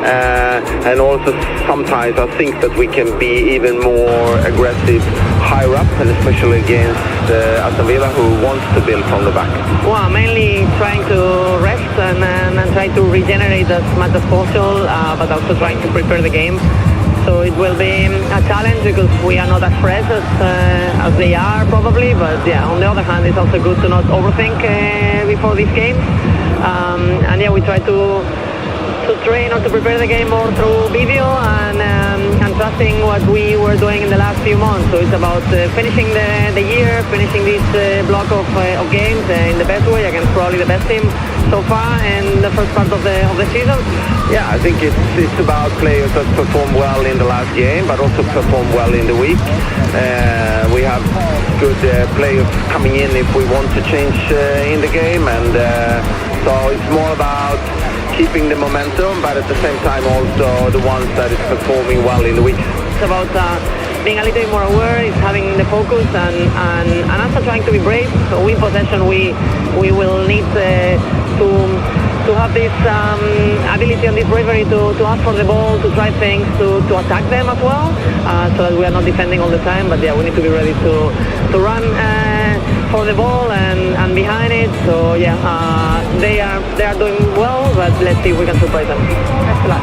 and also sometimes I think that we can be even more aggressive higher up, and especially against Aston Villa, who wants to build from the back. Well, mainly trying to rest and try to regenerate as much as possible, but also trying to prepare the game. So it will be a challenge because we are not as fresh as they are probably, but yeah, on the other hand, it's also good to not overthink before these games. And yeah, we try to train or to prepare the game more through video and trusting what we were doing in the last few months. So it's about finishing the year, finishing this block of games in the best way against probably the best team so far in the first part of the season. Yeah, I think it's about players that perform well in the last game, but also perform well in the week. We have good players coming in if we want to change in the game, and so it's more about keeping the momentum, but at the same time also the ones that is performing well in the week. It's about being a little bit more aware, it's having the focus and also trying to be brave. So in possession we will need to have this ability and this bravery to ask for the ball, to try things, to attack them as well, so that we are not defending all the time, but yeah, we need to be ready to run for the ball and behind it. So yeah, they are doing well, but let's see if we can surprise them. Thanks a lot.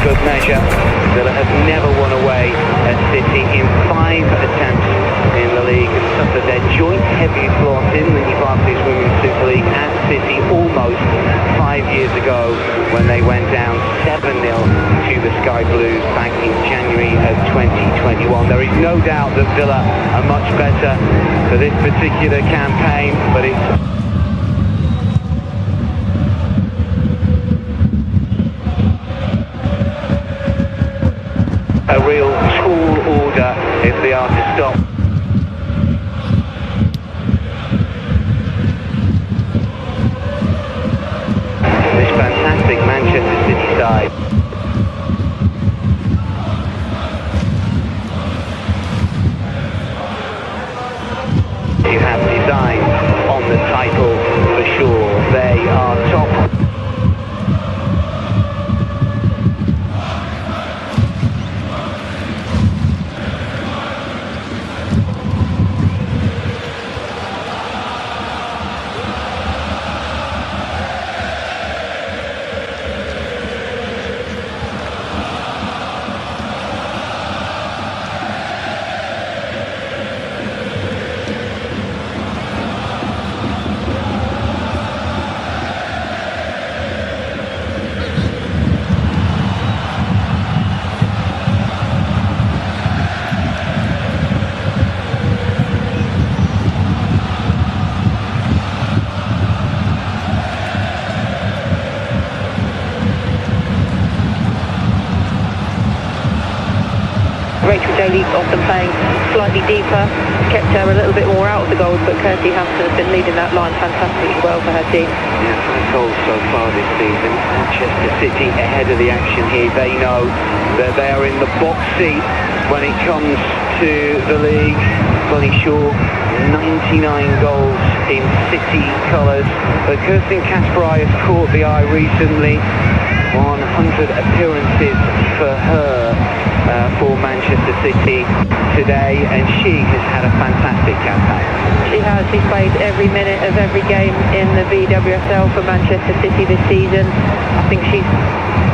Good measure. Villa have never won away at City in 5 attempts in the league, and suffered their joint heaviest loss in the Barclays Women's Super League at City almost 5 years ago when they went down 7-0 to the Sky Blues back in January of 2021. There is no doubt that Villa are much better for this particular campaign, but it's a real if they are to stop. This fantastic Manchester City side. You have design on the title for sure. They are top. Rachel Daly often playing slightly deeper, kept her a little bit more out of the goals, but Kirsty Hampton has been leading that line fantastically well for her team. Yeah, 5 goals so far this season. Manchester City ahead of the action here. They know that they are in the box seat when it comes to the league. Bunny Shaw, 99 goals in City colours. But Kirsten Kasperai has caught the eye recently. 100 appearances for her. For Manchester City today, and she has had a fantastic campaign. She has. She's played every minute of every game in the WSL for Manchester City this season. I think she's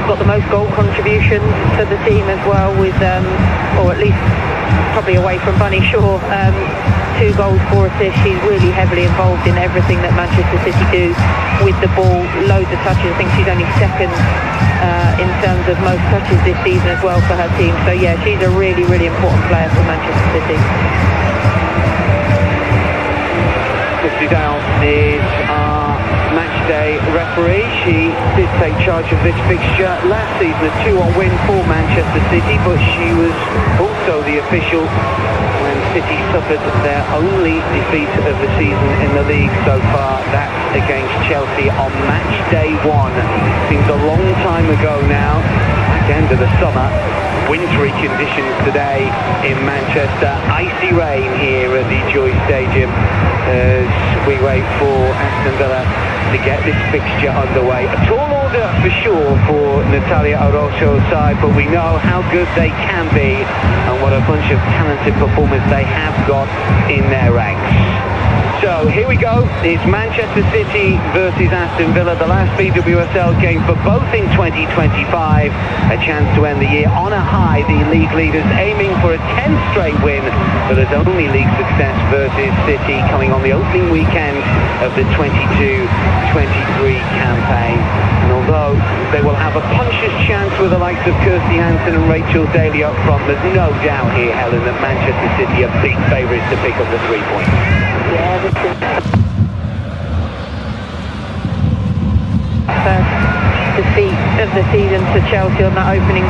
got the most goal contributions for the team as well, with or at least probably away from Bunny Shaw. 2 goals, 4 assists. She's really heavily involved in everything that Manchester City do with the ball. Loads of touches. I think she's only second in terms of most touches this season as well for her team. So yeah, she's a really, really important player for Manchester City. Christy Dale is our match day referee. She did take charge of this fixture last season, a 2-1 win for Manchester City, but she was also the official when City suffered their only defeat of the season in the league so far. That's against Chelsea on match day 1. Seems a long time ago now, at the end of the summer. Wintry conditions today in Manchester. Icy rain here at the Joy Stadium as we wait for Aston Villa to get this fixture underway. A tall order for sure for Natalia Orocho's side, but we know how good they can be and what a bunch of talented performers they have got in their ranks. So here we go. It's Manchester City versus Aston Villa, the last BWSL game for both in 2025. A chance to end the year on a high. The league leaders aiming for a 10th straight win, but as only league success versus City coming on the opening weekend of the 22-23 campaign. And although they will have a puncher's chance with the likes of Kirsty Hampton and Rachel Daly up front, there's no doubt here, Helen, that Manchester City are big favourites to pick up the 3 points. Yeah, this is first defeat of the season to Chelsea on that opening.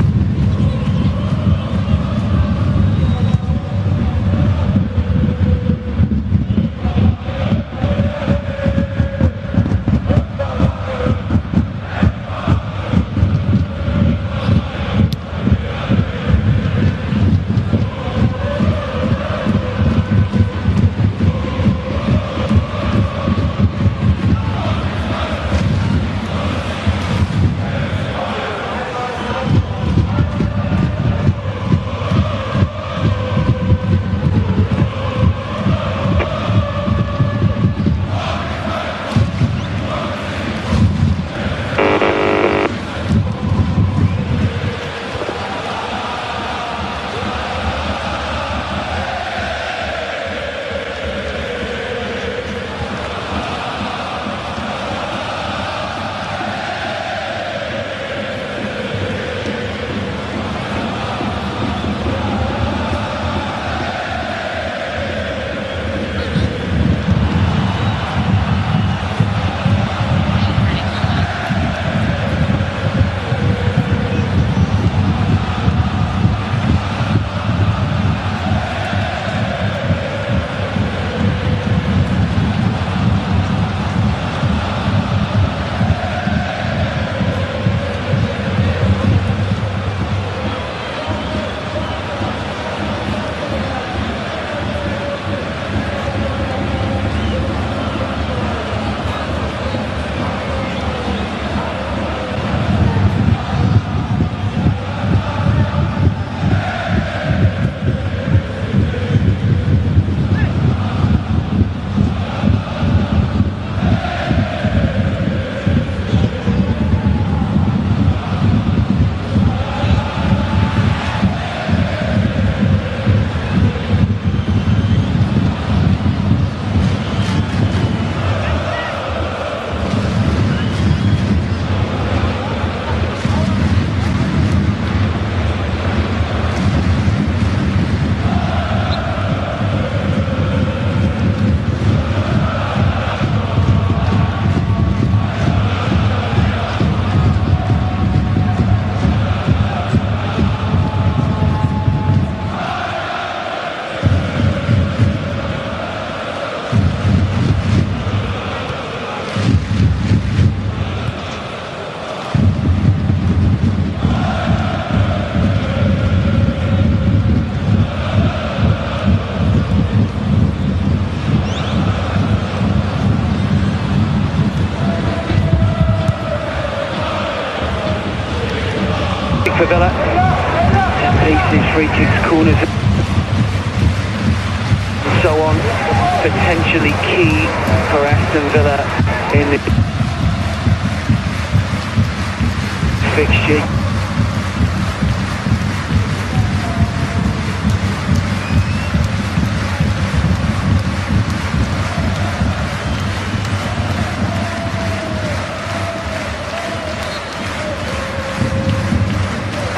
free kicks, corners, and so on. Potentially key for Aston Villa in the fixture.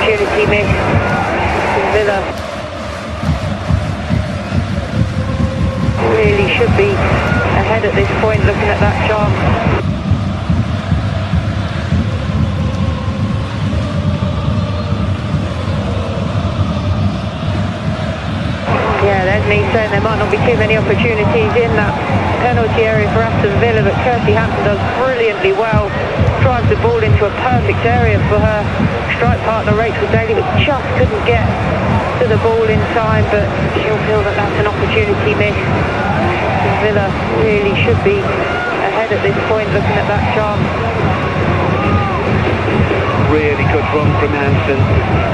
Opportunity missed. Villa really should be ahead at this point, looking at that chance. Yeah, there's me saying there might not be too many opportunities in that penalty area for Aston Villa, but Kirsty Hampton does brilliantly well. Drives the ball into a perfect area for her strike partner Rachel Daly, but just couldn't get to the ball in time, but she'll feel that that's an opportunity missed. Villa really should be ahead at this point, looking at that chance. Really good run from Hampton,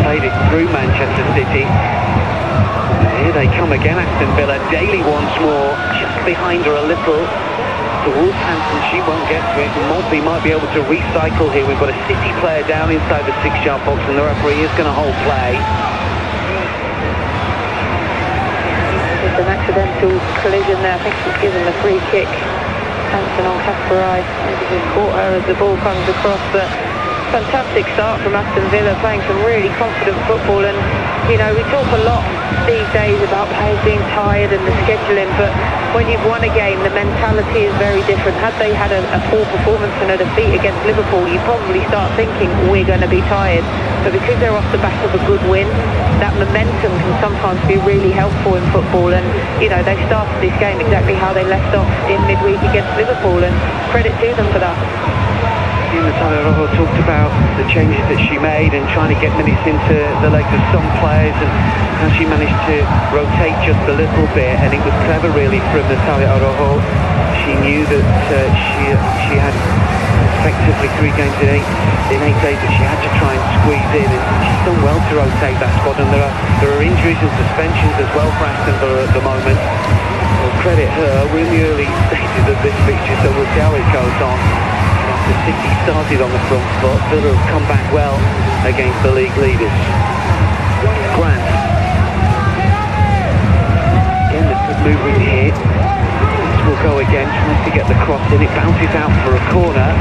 played it through Manchester City. Here they come again, Aston Villa. Daly once more, just behind her a little. Towards Hampton, she won't get to it. Maltby might be able to recycle here. We've got a City player down inside the 6-yard box, and the referee is going to hold play. It's an accidental collision there. I think she's given the free kick. Hampton on Kasparai. Maybe just caught her as the ball comes across, but fantastic start from Aston Villa, playing some really confident football. And you know, we talk a lot these days about players being tired and the scheduling, but when you've won a game, the mentality is very different. Had they had a poor performance and a defeat against Liverpool, you probably start thinking we're going to be tired. But because they're off the back of a good win, that momentum can sometimes be really helpful in football. And you know, they've started this game exactly how they left off in midweek against Liverpool, and credit to them for that. Natalia Rojo talked about the changes that she made and trying to get minutes into the legs of some players, and how she managed to rotate just a little bit, and it was clever really from Natalia Rojo. She knew that she had effectively 3 games in 8 days that she had to try and squeeze in, and she's done well to rotate that squad. And there are injuries and suspensions as well for Aston Villa at the moment. Well, credit her, we're in the early stages of this fixture, so we'll see how it goes on. The City started on the front foot. Villa have come back well against the league leaders. Grant. Again, the good movement here. This will go again, tries to get the cross in. It bounces out for a corner.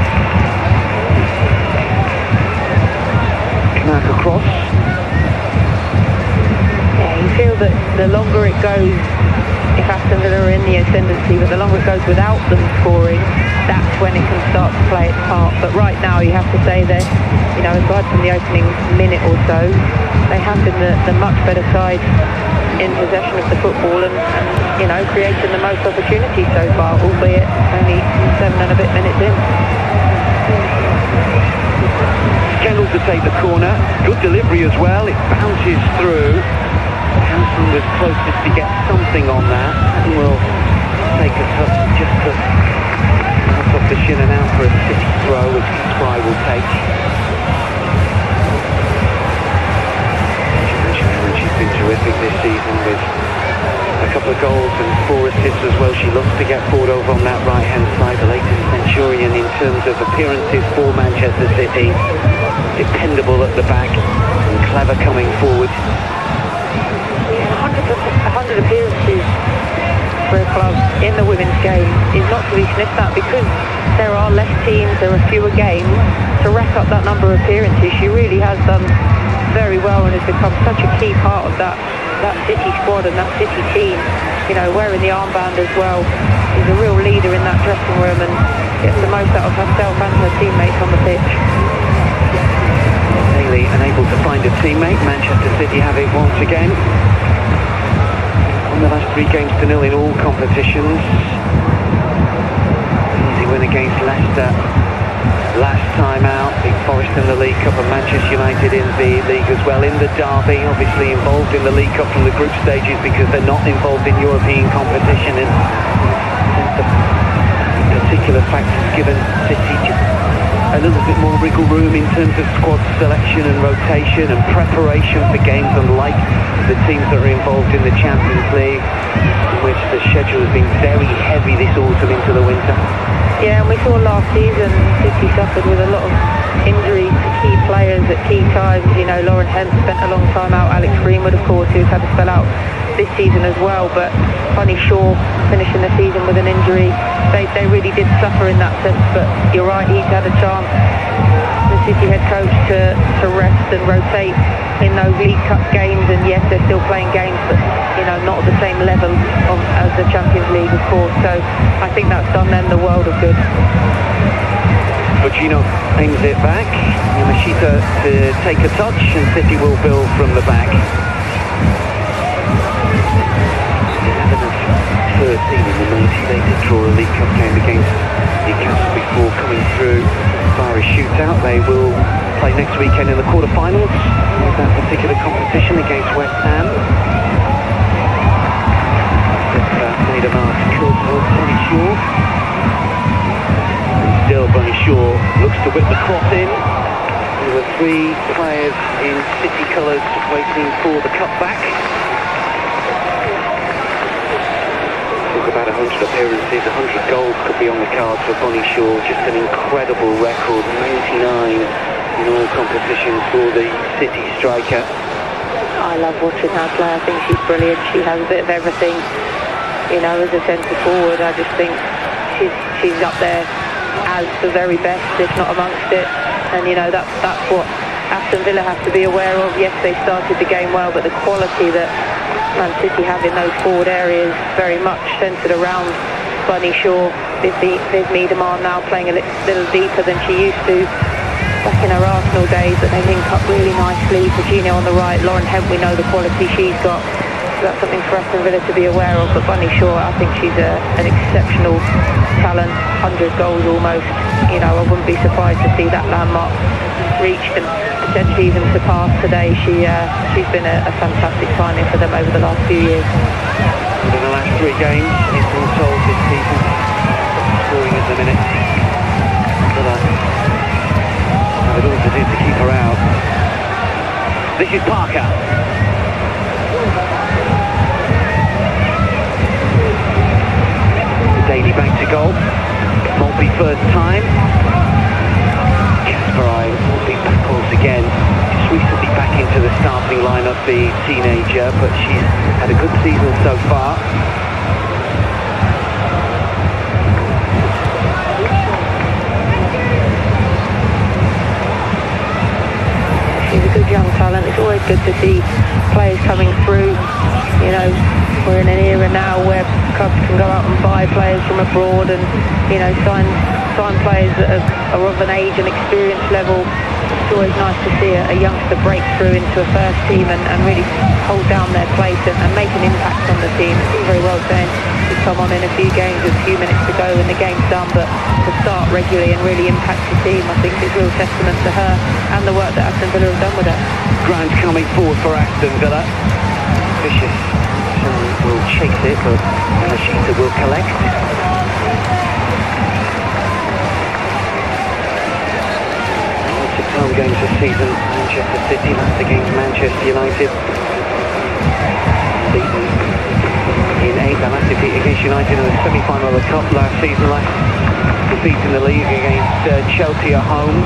Knack across. Yeah, you feel that the longer it goes, if Aston Villa are in the ascendancy, but the longer it goes without them scoring, that's when it can start to play its part. But right now, you have to say that, you know, aside from the opening minute or so, they have been the much better side in possession of the football and you know, creating the most opportunities so far, albeit only 7 and a bit minutes in. Kendall to take the corner. Good delivery as well. It bounces through. Hansen was closest to get something on that, and will take a touch just to pass off the shin and out for a City throw, which Kasparai will take. She's been terrific this season with a couple of goals and 4 assists as well. She loves to get forward over on that right-hand side, the latest Centurion in terms of appearances for Manchester City. Dependable at the back and clever coming forward. 100 appearances for a club in the women's game is not to be sniffed at, because there are less teams, there are fewer games. To rack up that number of appearances, she really has done very well and has become such a key part of that City squad and that City team. You know, wearing the armband as well, is a real leader in that dressing room and gets the most out of herself and her teammates on the pitch. Daly unable to find a teammate. Manchester City have it once again. Won the last 3 games to 0 in all competitions. Easy win against Leicester last time out. Big Forest in the League Cup, and Manchester United in the league as well. In the derby, obviously involved in the League Cup from the group stages because they're not involved in European competition, and the particular factors given City just a little bit more wriggle room in terms of squad selection and rotation and preparation for games, unlike the teams that are involved in the Champions League, in which the schedule has been very heavy this autumn into the winter. Yeah, and we saw last season City suffered with a lot of injuries to key players at key times. You know, Lauren Hemp spent a long time out, Alex Greenwood, of course, who's had to spell out this season as well, but Bunny Shaw finishing the season with an injury. They really did suffer in that sense, but you're right, he's had a chance, the City head coach, to rest and rotate in those League Cup games, and yes, they're still playing games, but you know, not at the same level as the Champions League, of course, so I think that's done them the world of good. Bocino aims it back, Yamashita to take a touch, and City will build from the back. 13 in the 90s, they did draw a League Cup game against Newcastle before coming through as far as shootout. They will play next weekend in the quarterfinals of that particular competition against West Ham. Made a mark towards Bunny Shaw. And still Bunny Shaw looks to whip the cross in. There were 3 players in City colours waiting for the cutback. About 100 appearances, 100 goals could be on the cards for Bunny Shaw. Just an incredible record, 99 in all competitions for the City striker. I love watching her play. I think she's brilliant. She has a bit of everything. You know, as a centre forward, I just think she's up there as the very best, if not amongst it. And you know, that's what Aston Villa have to be aware of. Yes, they started the game well, but the quality that Man City have in those forward areas very much centred around Bunny Shaw. Viv Miedema now playing a little deeper than she used to back in her Arsenal days, but they link up really nicely. Virginia on the right, Lauren Hemp, we know the quality she's got. So that's something for Aston Villa to be aware of. But Bunny Shaw, I think she's an exceptional talent, 100 goals almost. You know, I wouldn't be surprised to see that landmark reached and potentially even surpassed today. She's been a fantastic signing for them over the last few years. In the last 3 games, it's been sold this season, scoring at the minute. But have it all to do to keep her out. This is Parker. Daly back to goal. Maltby first time. Kasparai will be back once again. Just recently back into the starting lineup, the teenager, but she's had a good season so far. She's a good young talent. It's always good to see players coming through. You know, we're in an era now where clubs can go out and buy players from abroad and, you know, sign players that are of an age and experience level. It's always nice to see a youngster break through into a first team and really hold down their place and make an impact on the team. It's all very well saying to come on in a few games with a few minutes to go and the game's done, but to start regularly and really impact the team, I think is a real testament to her and the work that Aston Villa have done with her. Grant coming forward for Aston Villa. Vicious will chase it, but Yamashita will collect. Home games this season, Manchester City, that's against Manchester United. Beaten in 8, the last defeat against United in the semi-final of the Cup last season, last defeat in the league against Chelsea at home.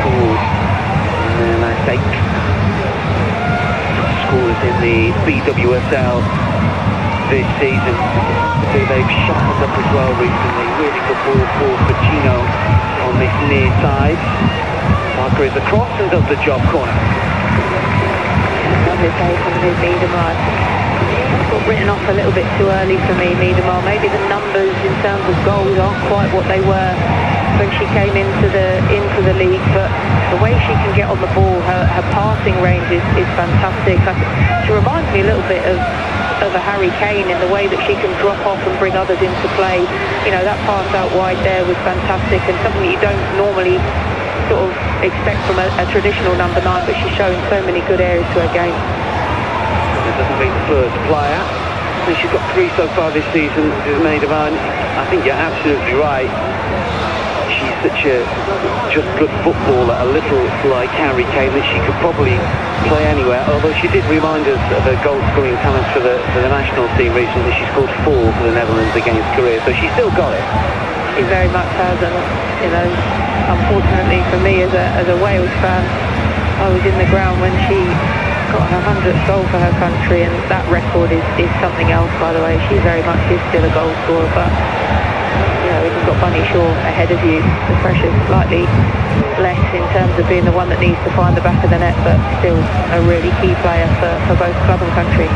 Scored in their last 8. Scores in the BWSL this season. They've sharpened up as well recently. Really good ball for Pacino on this near side. Parker is across and does the job. Corner. Lovely play from Miedema. Got written off a little bit too early for me, Miedema. Maybe the numbers in terms of goals aren't quite what they were when she came into the league, but the way she can get on the ball, her passing range is fantastic. She reminds me a little bit of a Harry Kane in the way that she can drop off and bring others into play. You know, that pass out wide there was fantastic and something you don't normally sort of expect from a traditional number 9, but she's showing so many good areas to her game. It doesn't mean the first player. I think she's got 3 so far this season. She's made of I think you're absolutely right. She's such a just good footballer, a little like Harry Kane, that she could probably play anywhere. Although she did remind us of her goal-scoring talents for the national team recently. She scored 4 for the Netherlands against Korea, so she's still got it. She very much has, and you know, unfortunately for me as a Wales fan, I was in the ground when she got her 100th goal for her country, and that record is something else, by the way. She very much is still a goal scorer, but you know, if you've got Bunny Shaw ahead of you, the pressure's slightly less in terms of being the one that needs to find the back of the net, but still a really key player for both club and country.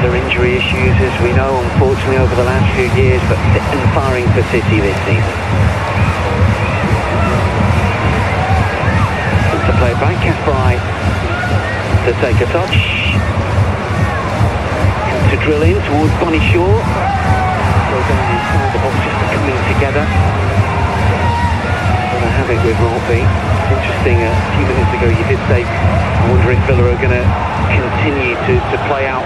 Their injury issues, as we know, unfortunately, over the last few years, but fit and firing for City this season. To play back, Kasparai to take a touch, to drill in towards Bonnie Shaw. Go down inside the box, just coming together. Well, I have it with Maltby. It's interesting, a few minutes ago you did say, I wonder if Villa are going to continue to play out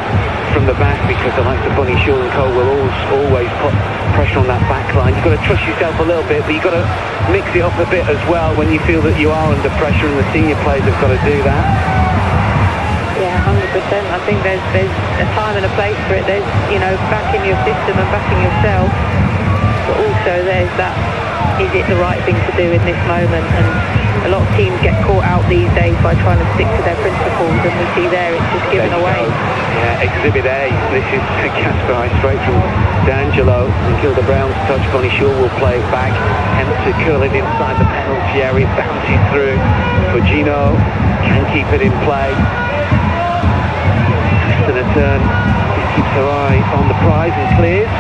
from the back, because the likes of Bunny Shaw and Cole will always put pressure on that back line. You've got to trust yourself a little bit, but you've got to mix it up a bit as well when you feel that you are under pressure, and the senior players have got to do that. Yeah, 100%. I think there's a time and a place for it. There's, you know, backing your system and backing yourself, but also there's that, is it the right thing to do in this moment? And a lot of teams get caught out these days by trying to stick to their principles, and we see there it's just given away. Yeah, Exhibit A. This is Kasparai straight from D'Angelo, and Gilda Brown's touch. Bonnie Shaw will play it back, and to curl it inside the penalty area, bounces through. Fugino can keep it in play. Twist and a turn, just keeps her eye on the prize and clears.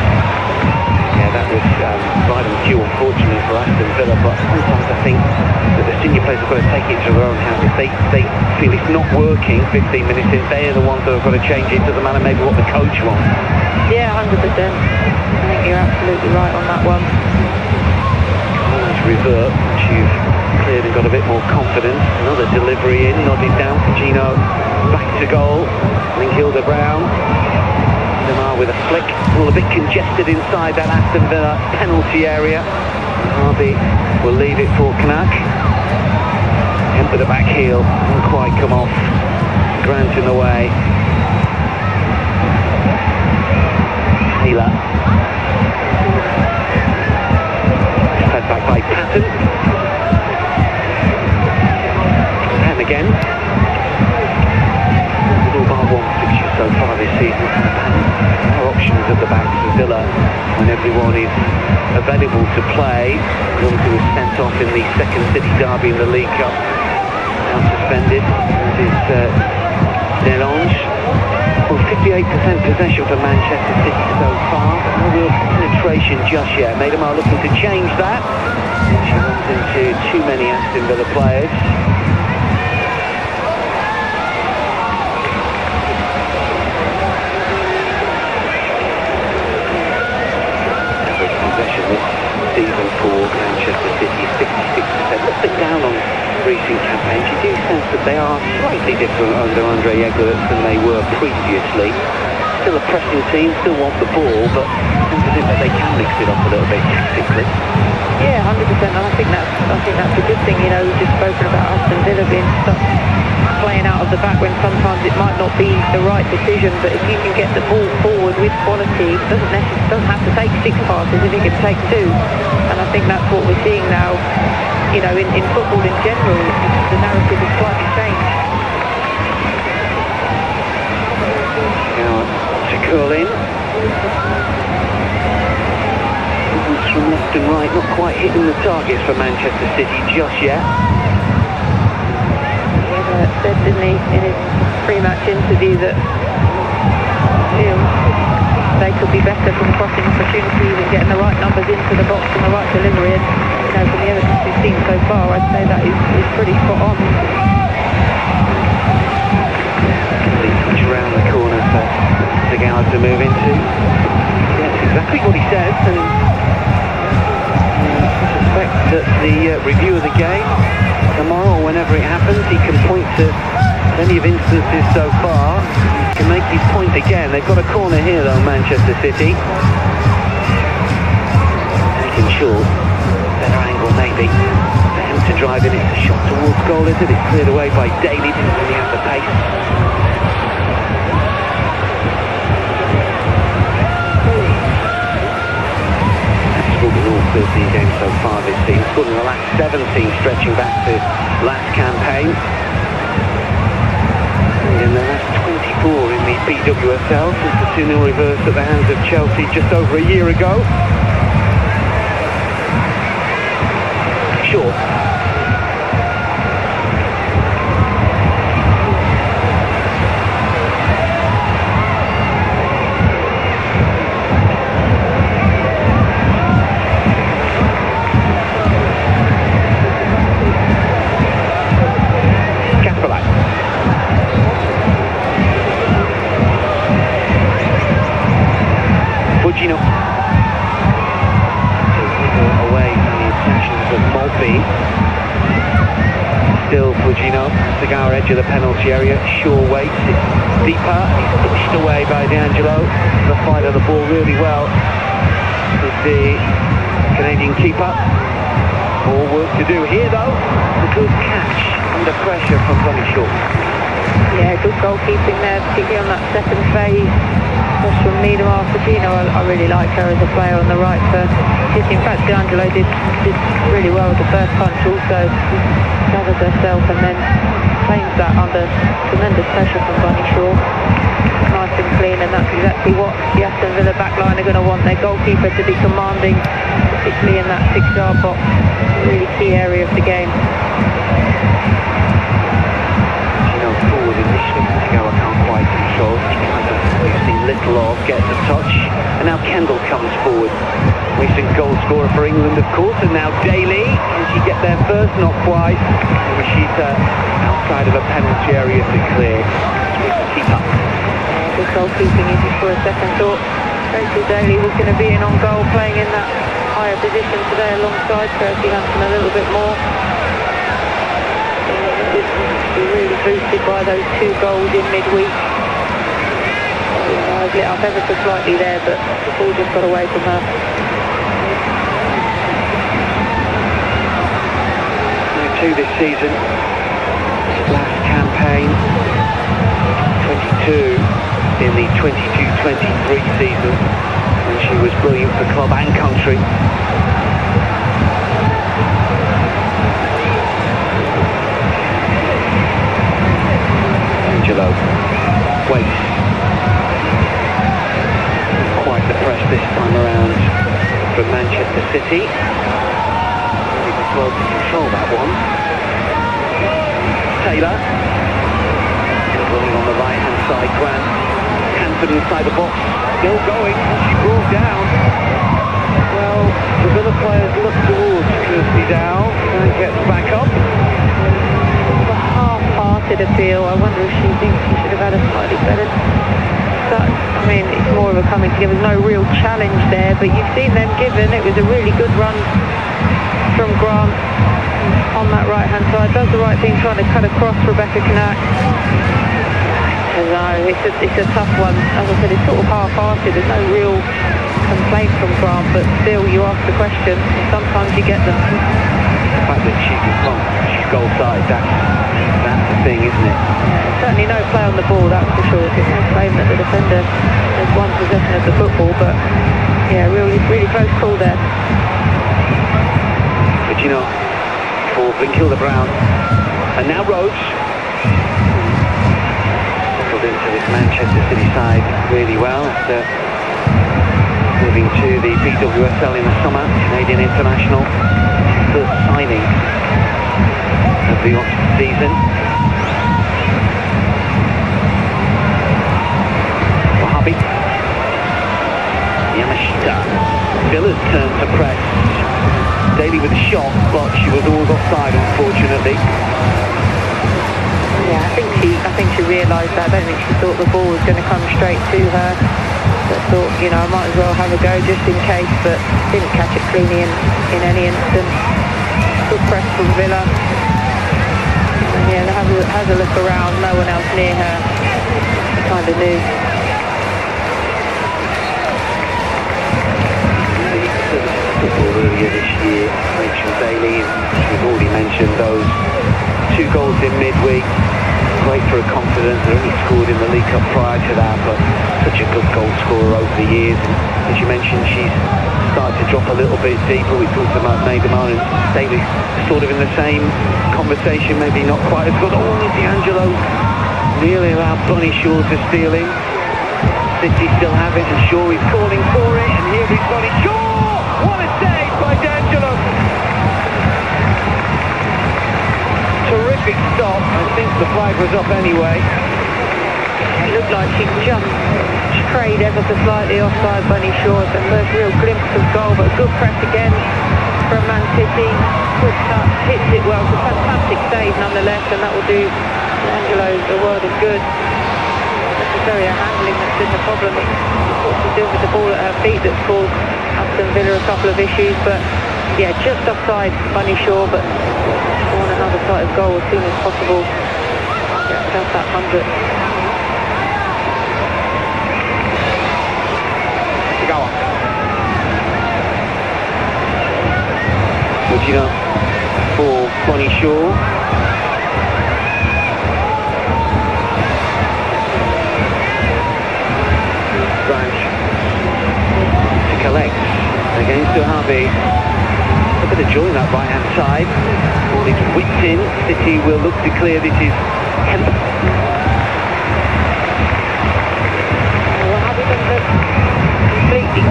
Yeah, that was right on cue, unfortunately, for Aston Villa, but sometimes I think that the senior players have got to take it into their own hands. If they feel it's not working 15 minutes in, they're the ones that have got to change it. Doesn't matter maybe what the coach wants. Yeah, 100%. I think you're absolutely right on that one. Always revert once you've cleared and got a bit more confidence. Another delivery in, nodded down for Gino, back to goal, and then Gilda Brown. With a flick, all a bit congested inside that Aston Villa penalty area. Harvey will leave it for Canuck. With the back heel, didn't quite come off. Grant in the way. Taylor. Fed back by Patton. And again. All bar one fixture so far this season. Options at the back for Villa when everyone is available to play. One who was sent off in the second City derby in the League Cup, now suspended. That is Delange. Well, 58% possession for Manchester City so far, but no real penetration just yet. Maidemar looking to change that. She runs into too many Aston Villa players. Season for Manchester City is 66%. Let's sit down on recent campaigns. You do sense that they are slightly different under Andre Eglerts than they were previously. Still a pressing team, still want the ball, but I think that they can mix it up a little bit tactically. Yeah, 100%. And I think that's a good thing. You know, we've just spoken about Aston Villa being stuck playing out of the back when sometimes it might not be the right decision, but if you can get the ball forward with quality, it doesn't have to take 6 passes if it can take 2. And I think that's what we're seeing now, you know, in football in general. The narrative has slightly changed. Now to curl in. From left and right, not quite hitting the targets for Manchester City just yet. Said, didn't he, in his pre-match interview, that they could be better from crossing opportunities and getting the right numbers into the box and the right delivery. And you know, from the evidence we've seen so far, I'd say that is pretty spot on. Touch around the corner for Zagala to move into. Yes, exactly what he says, and I suspect that the review of the game tomorrow or whenever it happens, he can point to plenty of instances so far. He can make his point again. They've got a corner here though, Manchester City. Taking short. Better angle maybe for him to drive in. It's a shot towards goal, is it? It's cleared away by Daly. Didn't really have the pace. Scored in all 13 games so far this season. Scored in the last 17, stretching back to last campaign. And in the last 24 in the WSL since the 2-0 reverse at the hands of Chelsea just over a year ago. Short. Fugino away from the intentions of Maltby. Still Fugino, cigar edge of the penalty area. Shaw waits, it's deeper, he's pushed away by D'Angelo. The fight of the ball really well with the Canadian keeper. More work to do here though. A good catch under pressure from Tony Shaw. Yeah, good goalkeeping there, particularly on that second phase. Just from Niedermar. Fugino, I really like her as a player on the right for City. In fact, D'Angelo did really well with the first punch also. Gathers herself and then claims that under tremendous pressure from Bunny Shaw. Nice and clean, and that's exactly what the Aston Villa backline are going to want. Their goalkeeper to be commanding, particularly in that 6-yard box. Really key area of the game. Forward initially, Tagawa can't quite control. We've seen little of, gets a touch, and now Kendall comes forward. Recent goal scorer for England, of course, and now Daly. Can she get there first? Not quite. Machita outside of a penalty area to clear. Keep up. Good goalkeeping easy for a second thought. Rachel Daly was going to be in on goal, playing in that higher position today alongside Kirsty Hampton a little bit more. Really boosted by those 2 goals in midweek. I've lit up ever so slightly there, but the ball just got away from her. Now 2 this season. Last campaign, 22 in the 22-23 season, and she was brilliant for club and country. Angelo waits. Quite the press this time around from Manchester City. Really was well to control that one. Taylor. Running on the right hand side, Grant. Hampton inside the box. Still going. She brought down. Well, the Villa players look towards Kirsty Dow and gets back up. Half-hearted appeal. I wonder if she thinks she should have had a slightly better start. I mean, it's more of a coming together. There's no real challenge there, but you've seen them given. It was a really good run from Grant on that right-hand side. Does the right thing, trying to cut across Rebecca Knack. No, it's a tough one. As I said, it's sort of half-hearted. There's no real complaint from Grant, but still, you ask the question. Sometimes you get them. The fact that she's in front, she's goal side, that's the thing, isn't it? Yeah, certainly no play on the ball, that's for sure. There's no claim that the defender has one possession of the football, but yeah, really close call there. But you know, for Blinkilda Brown, and now Rhodes settled into this Manchester City side really well after moving to the WSL in the summer. Canadian international, first signing of the autumn season. Wahabi, Yamashita. Villa's turn to press. Daly with a shot, but she was always offside, unfortunately. Yeah, I think she realised that. I don't think she thought the ball was going to come straight to her. But thought, you know, I might as well have a go just in case, but didn't catch it cleanly in any instance. Good press from Villa. And yeah, has a look around, no one else near her. Kind of knew. Football really earlier this year, Rachel Daly. We've already mentioned those 2 goals in midweek. Great for her confidence. They only scored in the League Cup prior to that, but such a good goal scorer over the years. And as you mentioned, she's started to drop a little bit deeper. We talked about Neymar and Daly sort of in the same conversation, maybe not quite as good. Oh, D'Angelo nearly allowed Bonnie Shaw to steal in. City still have it, and Shaw is calling for it, and here is Bonnie Shaw! What a save by D'Angelo! Terrific stop. I think the flag was up anyway. It looked like she just strayed ever so slightly offside Bunny Shaw. The first real glimpse of goal, but a good press again from Man City. Good touch, hits it well. It's a fantastic save nonetheless, and that will do D'Angelo the world of good. Necessarily her handling that's been the problem. It's what she's doing with the ball at her feet that's caused Aston Villa a couple of issues, but yeah, just offside Bunny Shaw, but on another side of goal as soon as possible. Get herself that 100. To go on. Looking up for Bonnie Shaw. Branch to collect against Harvey. A bit of joy on that right hand side. All is whipped in. City will look to clear. This is Kemp. Well, Harvey doesn't look completely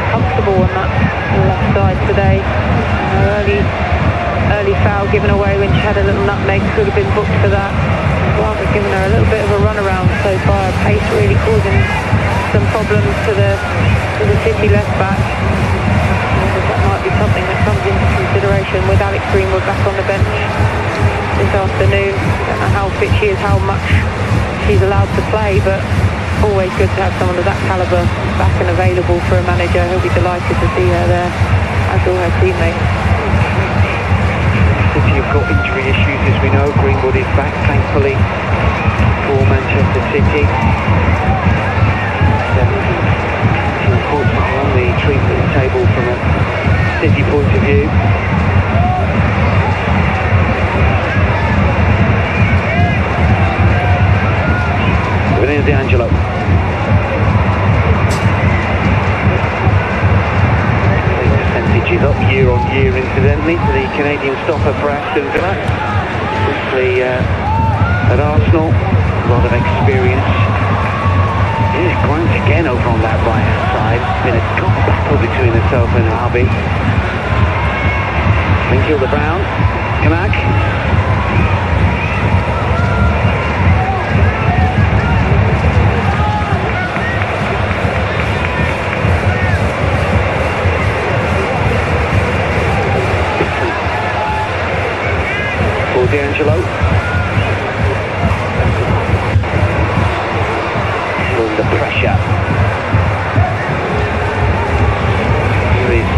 comfortable on that left side today. Early foul given away when she had a little nutmeg, could have been booked for that. Rather given her a little bit of a runaround so far. Her pace really causing some problems to the City left back. That might be something that comes into consideration with Alex Greenwood back on the bench this afternoon. I don't know how fit she is, how much she's allowed to play, but always good to have someone of that calibre back and available for a manager. He'll be delighted to see her there, as all her teammates. City have got injury issues, as we know. Greenwood is back, thankfully, for Manchester City. Unfortunately, on the treatment table from a City point of view. Within D'Angelo. Percentage is up year on year, incidentally, for the Canadian stopper for Aston Villa. Briefly at Arsenal, a lot of experience. Here's Grant again over on that right hand side. Been a good battle between herself and Harvey. Hilda Brown, Kamak. For D'Angelo. Under pressure. Here is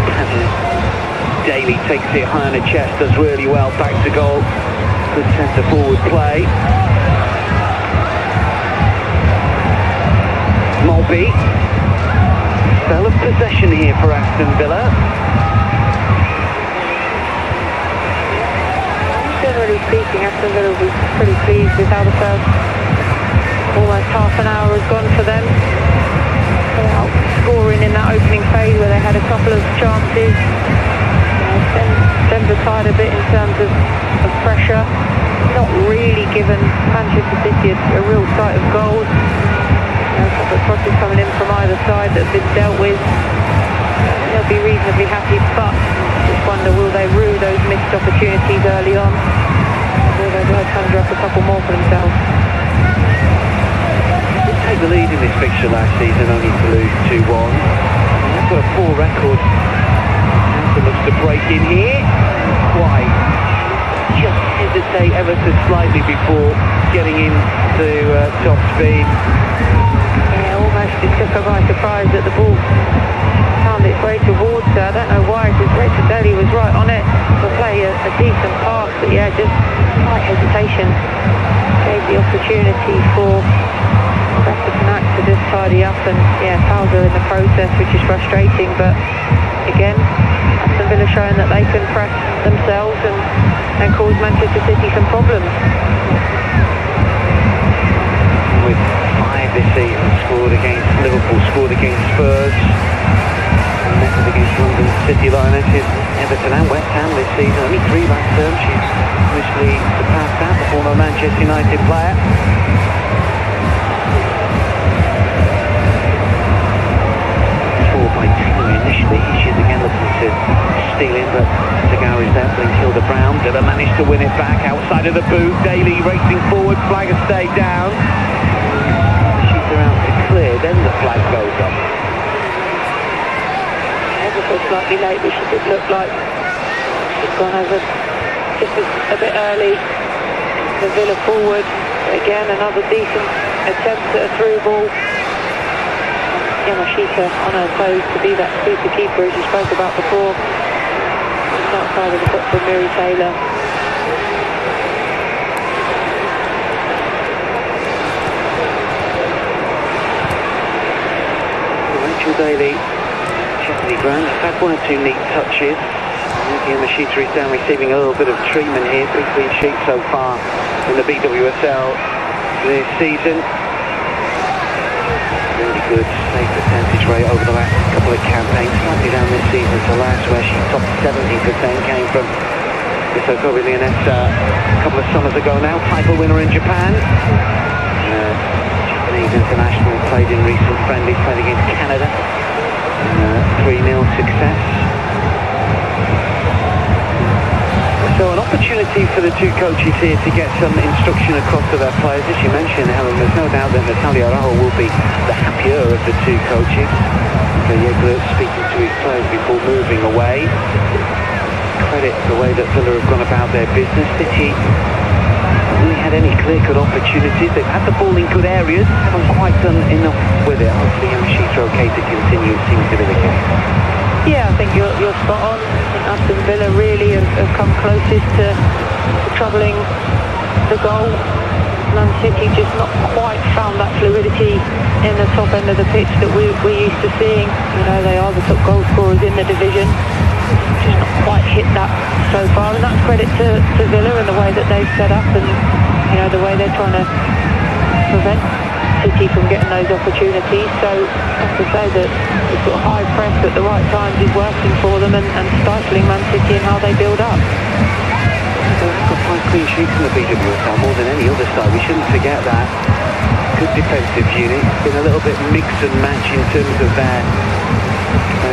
Daly, takes it high on the chest, does really well, back to goal. Good centre forward play. Mulby. Spell of possession here for Aston Villa. Generally speaking, Aston Villa will be pretty pleased with how the first almost half an hour has gone for them. They're out scoring in that opening phase where they had a couple of chances. Them aside a bit in terms of pressure. Not really given Manchester City a real sight of goals. A couple of crosses coming in from either side that have been dealt with. They'll be reasonably happy, but just wonder, will they rue those missed opportunities early on? Or will they conjure up a couple more for themselves? Take the lead in this fixture last season, only to lose 2-1. They've got a poor record. Hansen looks to break in here. Why? Just hesitate ever so slightly before getting into top speed. Yeah, almost it took her by surprise that the ball found its way towards her. I don't know why, because Rachel Daly was right on it to play a decent pass, but yeah, just slight hesitation. Gave the opportunity for to just tidy up, and yeah, fouls her in the process, which is frustrating, but again, Aston Villa showing that they can press themselves and cause Manchester City some problems. With 5 this season, scored against Liverpool, scored against Spurs, and netted against London City Lionesses, Everton and West Ham this season. Only 3 last term. She's obviously surpassed that, the former Manchester United player. By Taylor initially, she's again looking to steal in, but Segar is there, playing Hilda Brown. Villa managed to win it back outside of the boot. Daly racing forward, flag has stayed down. She's around to clear, then the flag goes up. Ever so slightly late, but she did look like she's gone over just a bit early. The Villa forward, again another decent attempt at a through ball. Yamashita on her toes to be that super keeper as you spoke about before. Just outside of the foot from Miri Taylor. Rachel Daly, Chastity Grant has had 1 or 2 neat touches. Yamashita is down receiving a little bit of treatment here. 3 clean sheets so far in the BWSL this season. Really good save percentage rate over the last couple of campaigns, slightly down this season to last, where she topped 70%, came from the Sokobi Leonessa a couple of summers ago now, title winner in Japan. Japanese international, played in recent friendlies, played against Canada, 3-0 success. So an opportunity for the 2 coaches here to get some instruction across to their players. As you mentioned, Helen, there's no doubt that Natalia Araujo will be the happier of the 2 coaches. Yegler speaking to his players before moving away. Credit the way that Villa have gone about their business. City haven't really had any clear-cut opportunities. They've had the ball in good areas, haven't quite done enough with it. Hopefully Yamashita okay to continue, seems to be the case. Yeah, I think you're spot on. I think Aston Villa really have come closest to troubling the goal. Man City just not quite found that fluidity in the top end of the pitch that we're used to seeing. You know, they are the top goal scorers in the division. Just not quite hit that so far, and that's credit to Villa and the way that they've set up, and you know the way they're trying to prevent City from getting those opportunities. So I have to say that the sort of high press at the right times is working for them and stifling Man City and how they build up. They've got 5 clean sheets in the BWSL, more than any other side. We shouldn't forget that. Good defensive unit. Been a little bit mix and match in terms of their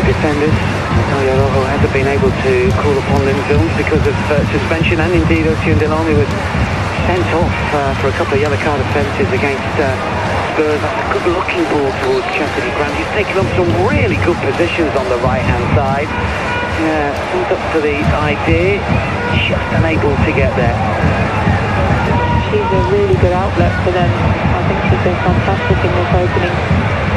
defenders. Natalia Araujo hasn't been able to call upon Lynn Films because of suspension, and indeed Ocean Delany was sent off for a couple of yellow card offences against Spurs. That's a good looking ball towards Chastity Grant. He's taken up some really good positions on the right hand side. Yeah, thumbs up for the idea, just unable to get there. She's a really good outlet for them. I think she's been fantastic in this opening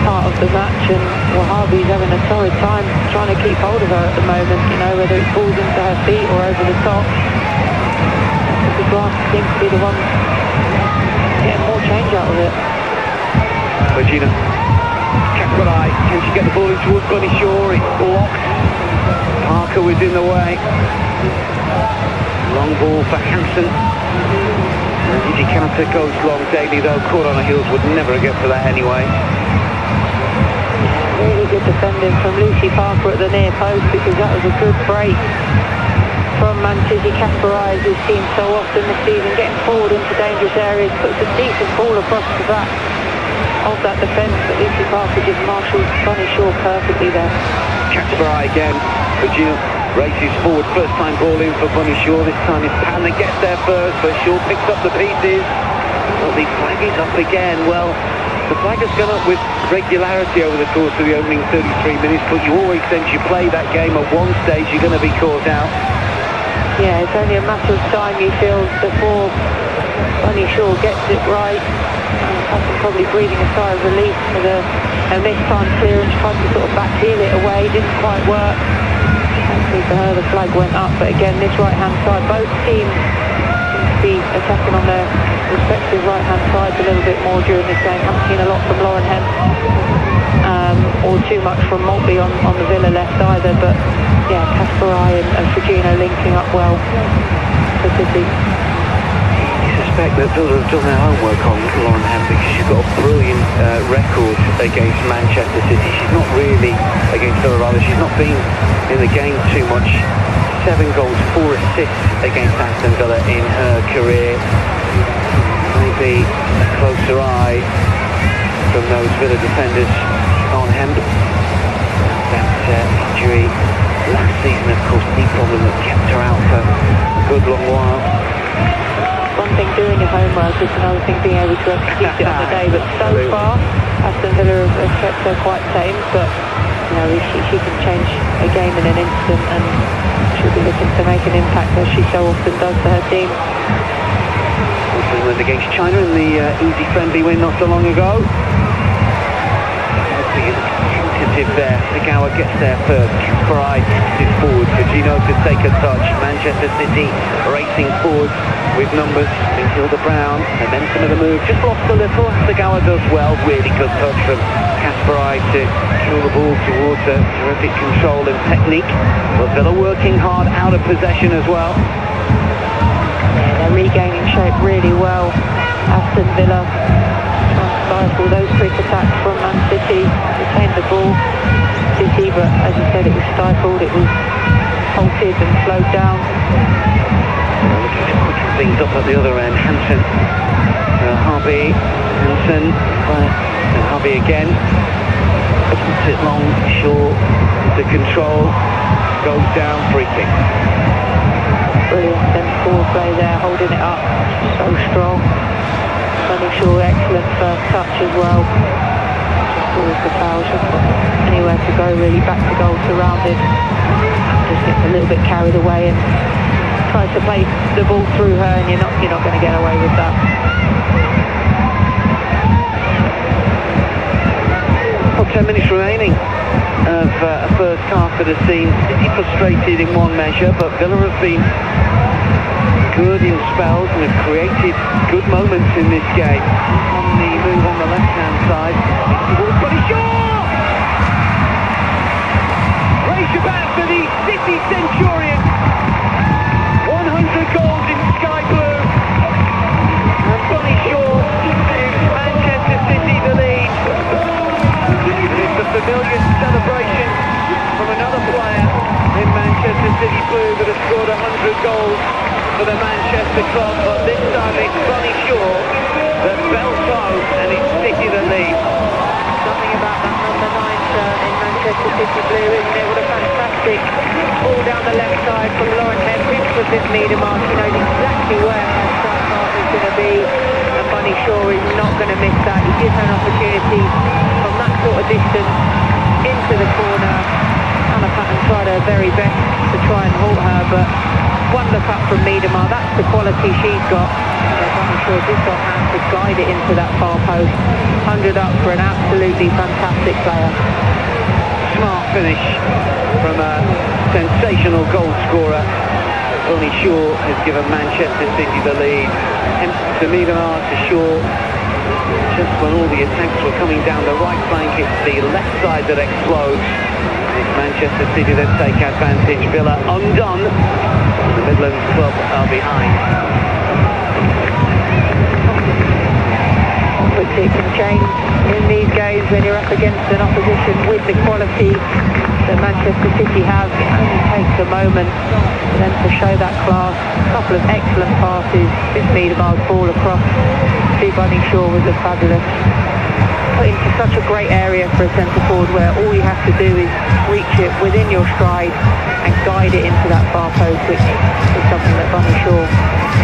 part of the match, and Wahhabi's having a torrid time trying to keep hold of her at the moment, you know, whether it falls into her feet or over the top. The Grant seems to be the one getting more change out of it. Regina Kasparai, can she get the ball in towards Bunny Shaw? It's blocked. Parker was in the way. Long ball for Hansen. Gigi Carter goes long. Daly though, caught on her heels, would never get to that anyway. Really good defending from Lucy Parker at the near post, because that was a good break from Gigi Kasparai, as we've seen so often this season, getting forward into dangerous areas, puts a decent ball across the back of that defence, but Lucy Parker just marshals Bunny Shaw perfectly there. Kasparai again. Virginia races forward, first time ball in for Bunny Shaw. This time it's Pan that gets there first, but Shaw picks up the pieces. Well, the flag is up again. Well, the flag has gone up with regularity over the course of the opening 33 minutes, but you always sense you play that game at one stage, you're going to be caught out. Yeah, it's only a matter of time, you feel, before Bunny Shaw gets it right. Often probably breathing a sigh of relief with a mistimed clearance, tried to sort of backheel it away, didn't quite work. Thankfully for her, the flag went up, but again, this right-hand side, both teams seem to be attacking on their respective right-hand sides a little bit more during this game. Haven't seen a lot from Lauren Hemp or too much from Maltby on the Villa left either, but yeah, Kasparai and Fugino linking up well for City. You suspect that Villa have done their homework on Lauren Hemp because she's got a brilliant record against Manchester City. She's not really, against Villa rather, she's not been in the game too much. 7 goals, 4 assists against Aston Villa in her career. Maybe a closer eye from those Villa defenders on Hemp. That injury last season, of course, knee problem that kept her out for a good long while. One thing doing your homework is another thing being able to execute it on the day, but so far Aston Villa have kept her quite tame, but you know, she can change a game in an instant and she'll be looking to make an impact as she so often does for her team. Also went against China in the easy friendly win not so long ago. Tentative there. Tagawa gets there first. Kasparai is forward. Fugino to take a touch. Manchester City racing forward with numbers. Hilda Brown. Momentum of the move. Just lost a little. Tagawa does well. Really good touch from Kasparai to kill the ball towards her. Terrific control and technique. But Villa working hard out of possession as well. Yeah, they're regaining shape really well. Aston Villa stifle those quick attacks from Man City, retained the ball, City, but as you said, it was stifled, it was halted and slowed down. Looking to quicken things up at the other end. Hansen, Harvey, Hansen, and Harvey again. Puts it long, short, to control, goes down, free kick. Brilliant centre forward play there, holding it up, so strong. Bunny Shaw, excellent first touch as well. Just towards the foul, just anywhere to go really, back to goal, surrounded. Just gets a little bit carried away and tries to play the ball through her, and you're not going to get away with that. Well, 10 minutes remaining of a first half that has seen City frustrated in one measure, but Villa have been good in spells and have created good moments in this game. On the move on the left-hand side, towards Bunny Shaw! Race back for the City Centurion. 100 goals in sky blue. And Bunny Shaw gives Manchester City the lead. It's a familiar celebration from another player in Manchester City blue that has scored 100 goals for the Manchester club, but this time it's Bunny Shaw that belts home and it's City that lead. Something about that number 9 shirt in Manchester City blue, isn't it? What a fantastic ball down the left side from Lauren Hemp into this Niedermark. She knows exactly where her strike partner is going to be, and Bunny Shaw is not going to miss that. He gives her an opportunity from that sort of distance into the corner. Hannah Patton tried her very best to try and halt her, but one look up from Niedermark, that's the quality she's got. Bunny Shaw just got hands to guide it into that far post. 100 up for an absolutely fantastic player. Smart finish from a sensational goal scorer. Bunny Shaw has given Manchester City the lead. Hemp to Niedermark to Shaw. Just when all the attacks were coming down the right flank, it's the left side that explodes. It's Manchester City that take advantage. Villa undone. The Midlands club are behind. Quickly it can change in these games when you're up against an opposition with the quality that Manchester City have. It only takes a moment for them to show that class. A couple of excellent passes. This Niedermark's ball across to Bunny Shaw was a fabulous. Put into such a great area for a centre forward where all you have to do is reach it within your stride and guide it into that far post, which is something that Bunny Shaw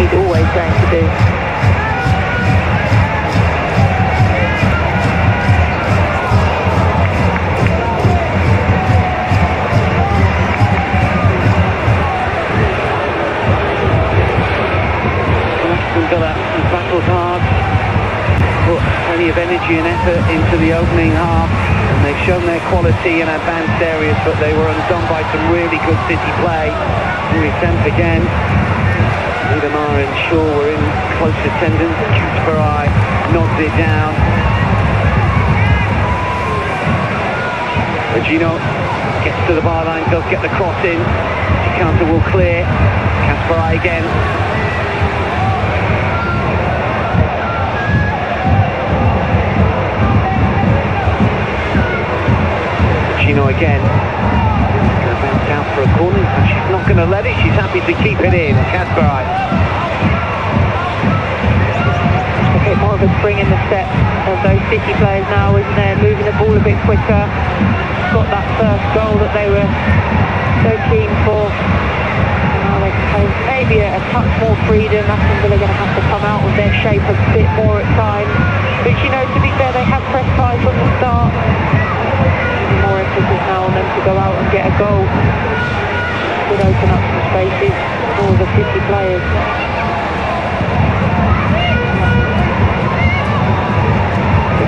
is always going to do. Aston Villa battled hard, put plenty of energy and effort into the opening half, and they've shown their quality in advanced areas, but they were undone by some really good City play. Hemp again. Niedermark and Shaw were in close attendance. Kasparai nods it down. Gino gets to the bar line, does get the cross in. Counter will clear. Kasparai again. Gino again. Gonna bounce out for a corner. She's not going to let it. She's happy to keep it in. Kasparai. A bit more of a spring in the step of those City players now, isn't there? Moving the ball a bit quicker. Got that first goal that they were so keen for. Now they can play maybe a touch more freedom. Aston Villa are going to have to come out with their shape a bit more at times. But you know, to be fair, they have pressed high from the start. More emphasis now on them to go out and get a goal. Could open up some spaces for the City players.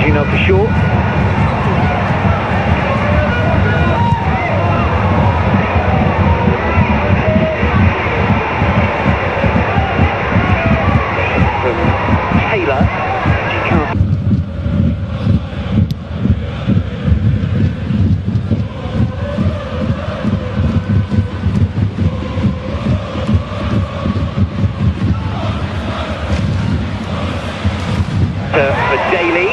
Gino for short. Taylor. She can't. For Daly.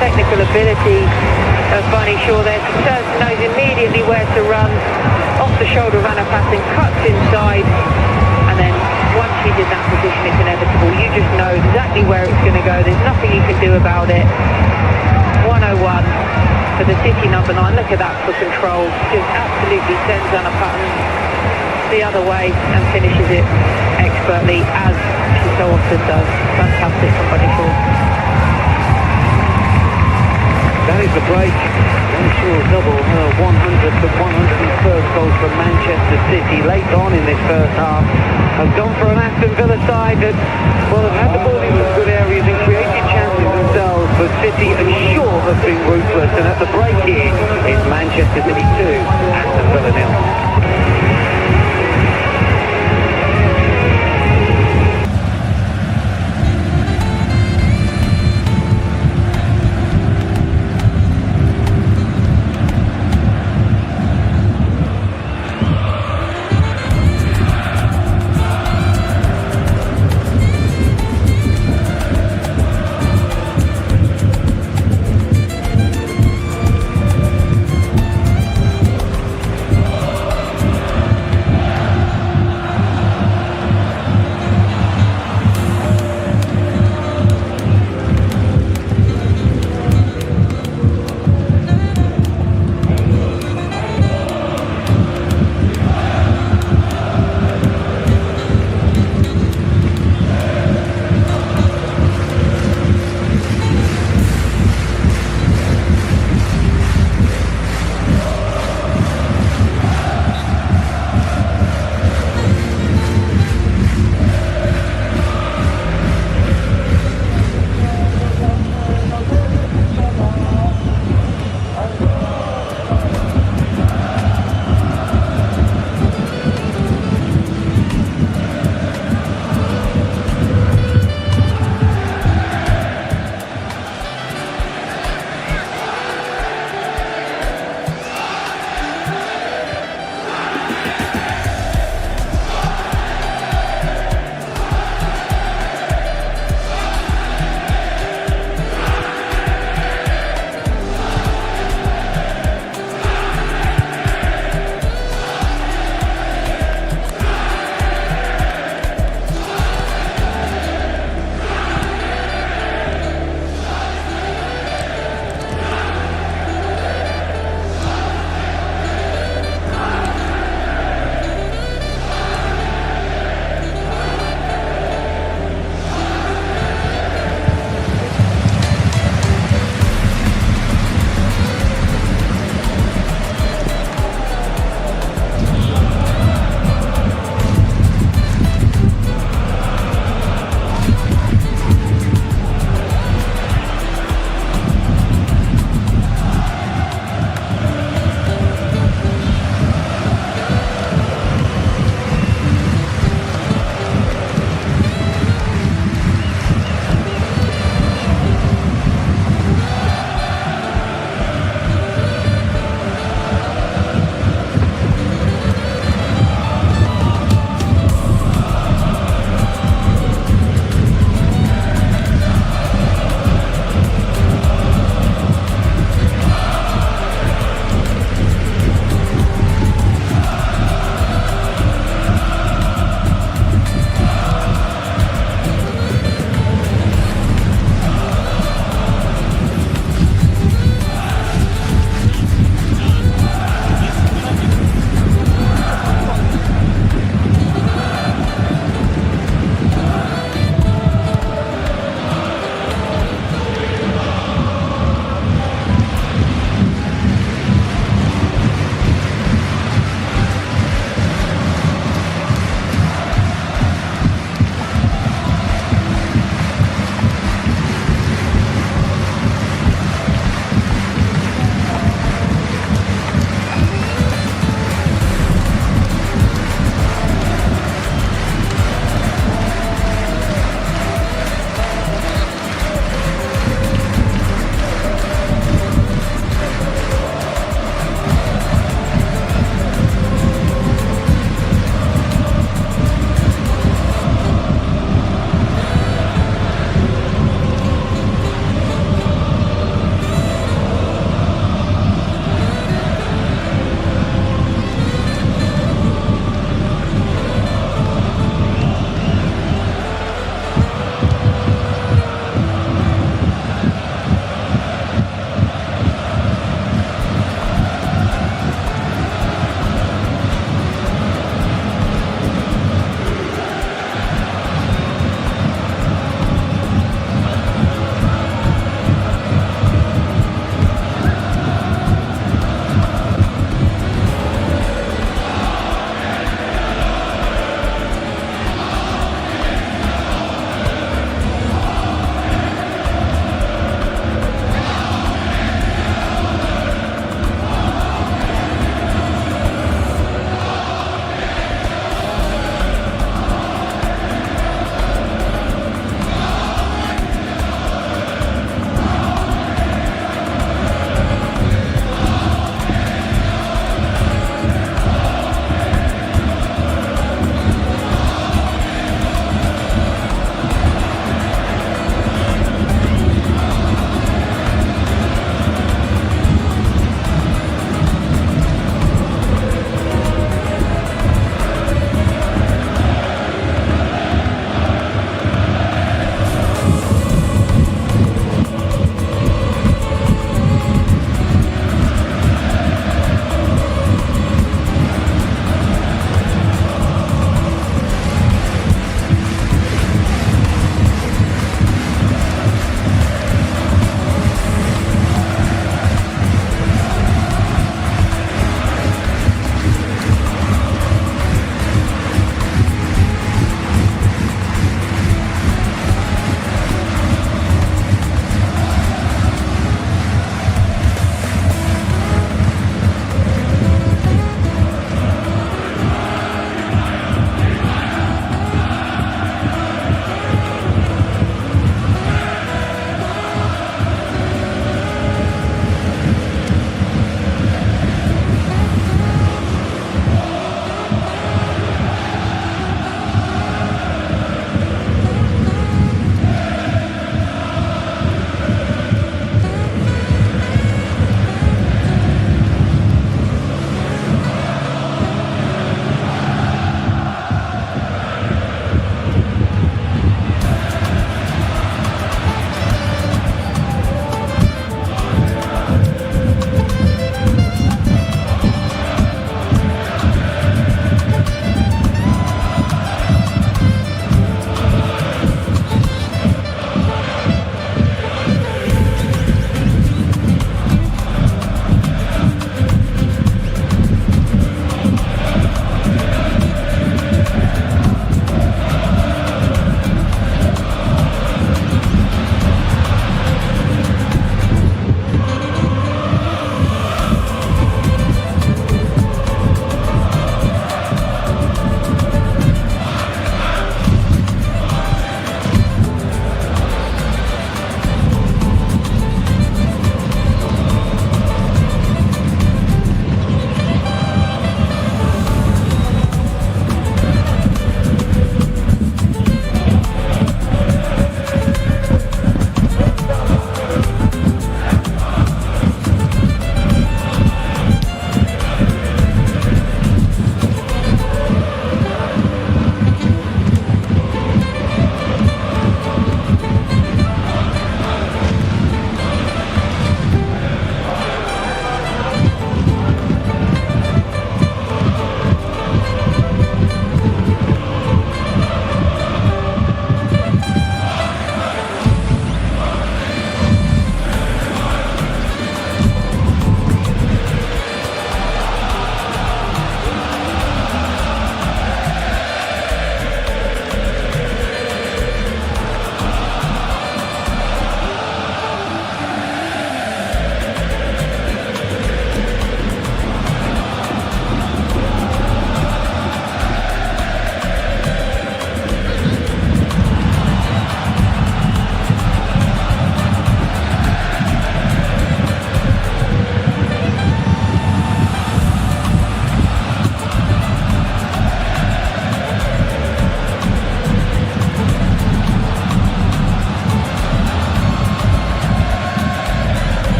technical ability of Bunny Shaw there. Turns, knows immediately where to run. Off the shoulder runner passing, cuts inside, and then once she's in that position, it's inevitable. You just know exactly where it's going to go. There's nothing you can do about it. 101 for the City number 9. Look at that for control. Just absolutely sends Anna Patton the other way and finishes it expertly, as she so often does. Fantastic from Bunny Shaw. That is the break. Bunny Shaw double her 100th and 101st goals for Manchester City late on in this first half. Have gone for an Aston Villa side that, well, have had the ball in some good areas and created chances themselves, but City are sure have been ruthless. And at the break here, it's Manchester City 2, Aston Villa 0.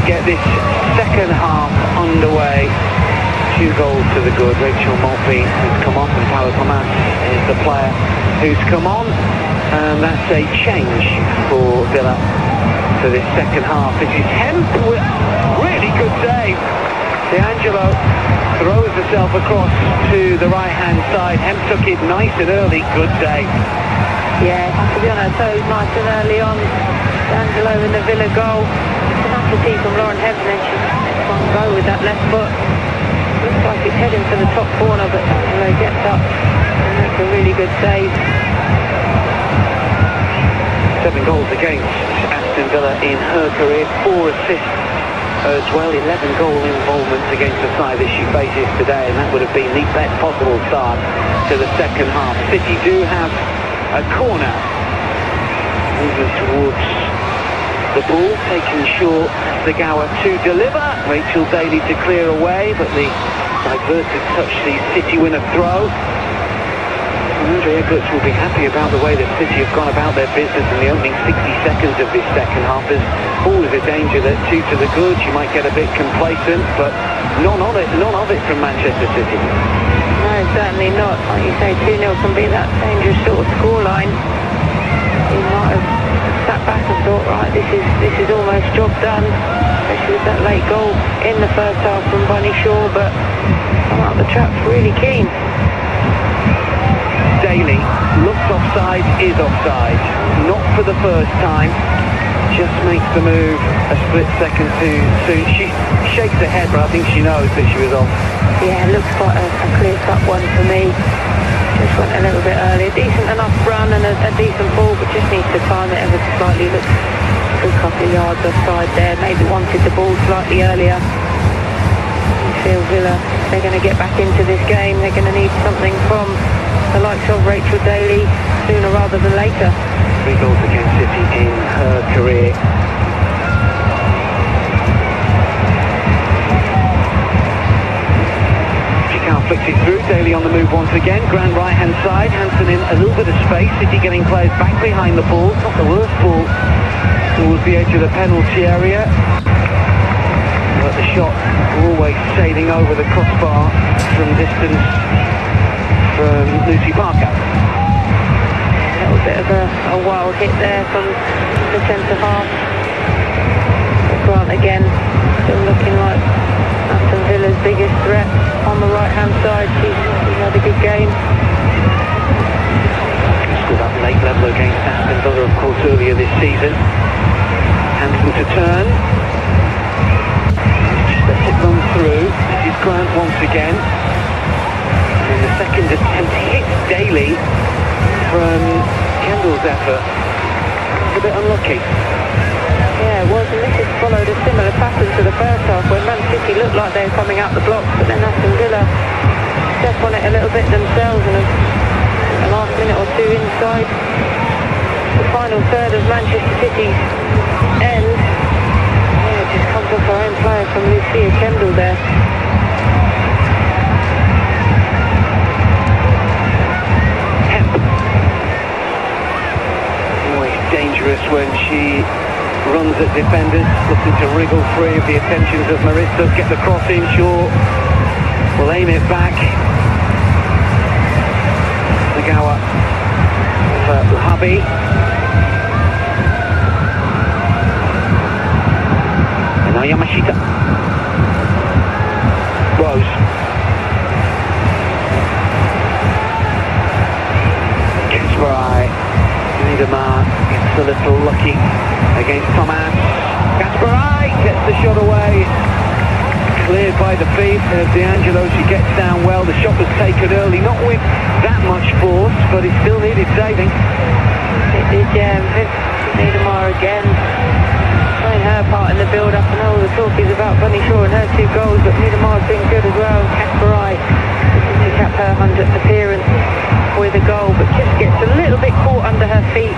get this second half underway. 2 goals to the good. Rachel Maltby has come off and Paolo Thomas is the player who's come on. And that's a change for Villa for this second half. This is Hemp with really good save. D'Angelo throws herself across to the right-hand side. Hemp took it nice and early. Good save. Yeah, to be on her toes nice and early on. D'Angelo in the Villa goal. It's nice to see from Lauren Hemp, and then she lets one go with that left foot. Looks like it's heading for the top corner, but D'Angelo gets up and makes a really good save. 7 goals against Aston Villa in her career, 4 assists as well, 11 goal involvements against the side that she faces today, and that would have been the best possible start to the second half. City do have a corner. Movement towards the ball, taking short Zagawa to deliver. Rachel Daly to clear away, but the diverted touch sees City win a throw. Andrea Gutz will be happy about the way that City have gone about their business in the opening 60 seconds of this second half. There's always a danger that 2 to the good, you might get a bit complacent, but none of it from Manchester City. No, certainly not. Like you say, 2-0 can be that dangerous sort of scoreline. You might have sat back and thought, right, this is almost job done, especially with that late goal in the first half from Bunny Shaw, but come out the trap's really keen. Daly looks offside, is offside. Not for the first time. Just makes the move a split second too soon. She shakes her head, but I think she knows that she was off. Yeah, it looks quite a clear-cut one for me. Just went a little bit early. Decent enough run and a decent ball, but just needs to time it ever so slightly. Looks a good couple of yards offside there. Maybe wanted the ball slightly earlier. I feel Villa, they're going to get back into this game. They're going to need something from the likes of Rachel Daly sooner rather than later. 3 goals against City in her career. Chicao flicks it through. Daly on the move once again. Grand right-hand side. Hansen in a little bit of space. City getting players back behind the ball. Not the worst ball towards the edge of the penalty area. But the shot always sailing over the crossbar from distance from Lucy Parker. A little bit of a wild hit there from the centre half. But Grant again, still looking like Aston Villa's biggest threat on the right-hand side. She's had a good game. Scored that late level against Aston Villa, of course, earlier this season. Hansen to turn. Just lets it run through. This is Grant once again. And the second attempt hits Daly from Kendall's effort. A bit unlucky. Yeah, it was, and this has followed a similar pattern to the first half when Man City looked like they were coming out the blocks, but then Aston Villa step on it a little bit themselves, and a last minute or two inside the final third of Manchester City's end. Yeah, it just comes off our own player from Lucia Kendall there. Dangerous when she runs at defenders, looking to wriggle free of the attentions of Maritza. Get the cross in short, will aim it back. Nagawa for Uhabi. And now Yamashita. Rose. Kasparai. Niedermar gets a little lucky against Thomas. Kasparai gets the shot away. Cleared by the feet of D'Angelo. She gets down well. The shot was taken early, not with that much force, but it still needed saving. It did, yeah. Niedermar again playing her part in the build-up. I know all the talk is about Bunny Shaw and her 2 goals, but Niedermar's been good as well. Kasparai to cap her 100th appearance with a goal, but just gets a little bit caught under her feet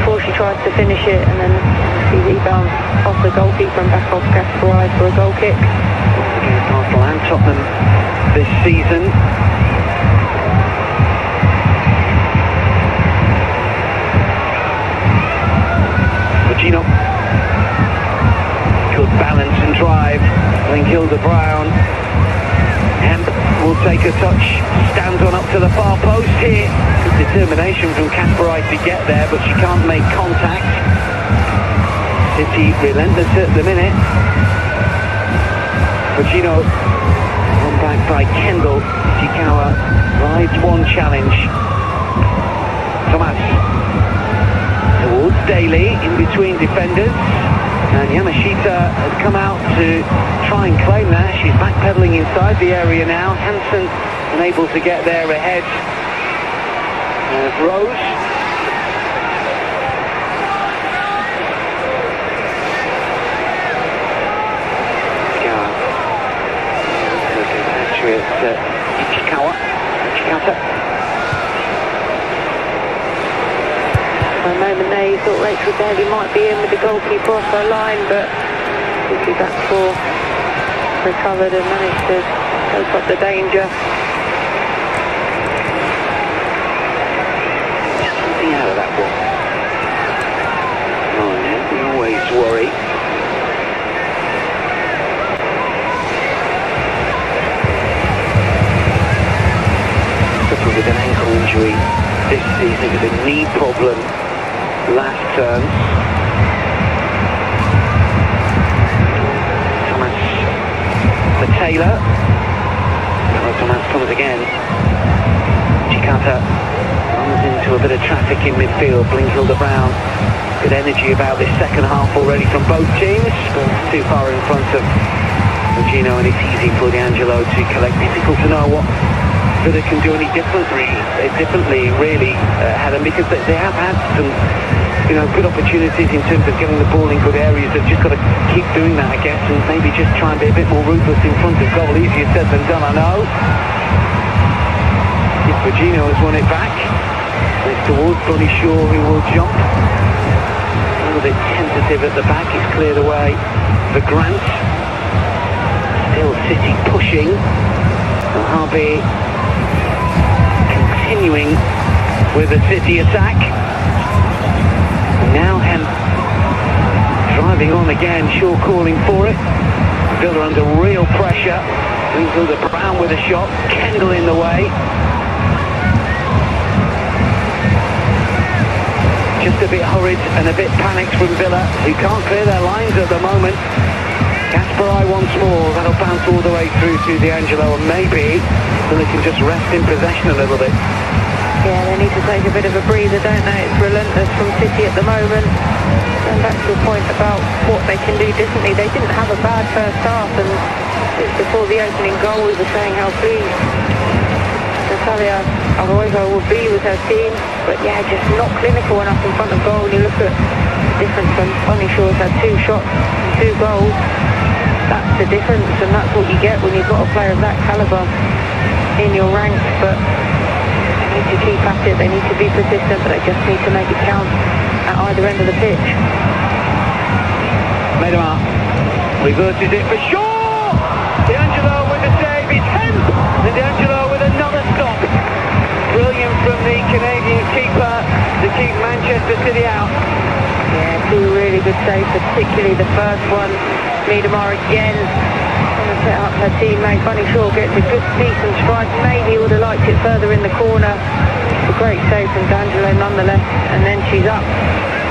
before she tries to finish it, and then she rebounds off the goalkeeper and back off Kasparai for a goal kick. Against Arsenal and Tottenham this season. Gino. Good balance Hilda Brown. Hemp will take a touch, stands on up to the far post here. Good determination from Kasparai to get there, but she can't make contact. City relentless at the minute. Fujino, run back by Kendall. Chikawa rides one challenge. Thomas towards Daly, in between defenders. And Yamashita has come out to try and claim that. She's backpedaling inside the area now. Hansen unable to get there ahead of Rose. For a moment there you thought Rachel Davey might be in with the goalkeeper off her line, but quickly back four recovered and managed to take up the danger. Something out of that one. Oh yeah, we always worry. Suffered with an ankle injury this season with a knee problem last term. Thomas for Taylor. Thomas comes again. Chikata runs into a bit of traffic in midfield. Hilda Brown. Good energy about this second half already from both teams. But too far in front of Gino, and it's easy for D'Angelo to collect. Difficult to know what Villa can do any differently really, Helen, because they have had some good opportunities in terms of getting the ball in good areas. They've just got to keep doing that, I guess, and maybe just try and be a bit more ruthless in front of goal. Easier said than done, I know. Virginia has won it back. It's towards Bonnie Shaw, who will jump. A little bit tentative at the back. It's cleared away for Grant. Still City pushing. And Harvey continuing with the City attack. Now Hemp driving on again, Shaw calling for it. Villa under real pressure. Hilda Brown with a shot, Kendall in the way. Just a bit hurried and a bit panicked from Villa, who can't clear their lines at the moment. Kasparai once more, that'll bounce all the way through to D'Angelo, and maybe Villa can just rest in possession a little bit. Yeah, they need to take a bit of a breather, don't they? It's relentless from City at the moment. And back to the point about what they can do differently. They didn't have a bad first half, and just before the opening goal we were saying how pleased Natalia Arroyo will be with her team. But yeah, just not clinical enough in front of goal. When you look at the difference when Bonnie Shaw's had 2 shots and 2 goals, that's the difference, and that's what you get when you've got a player of that calibre in your ranks. But they need to keep at it, they need to be persistent, but they just need to make it count at either end of the pitch. Medemar reverses it for Shaw! D'Angelo with the save, it's Hemp! And D'Angelo with another stop. Brilliant from the Canadian keeper to keep Manchester City out. Yeah, 2 really good saves, particularly the first one. Medemar again trying to set up her teammate. Bonnie Shaw gets a good decent strike. Maybe would have liked it further in the corner. A great save from D'Angelo nonetheless. And then she's up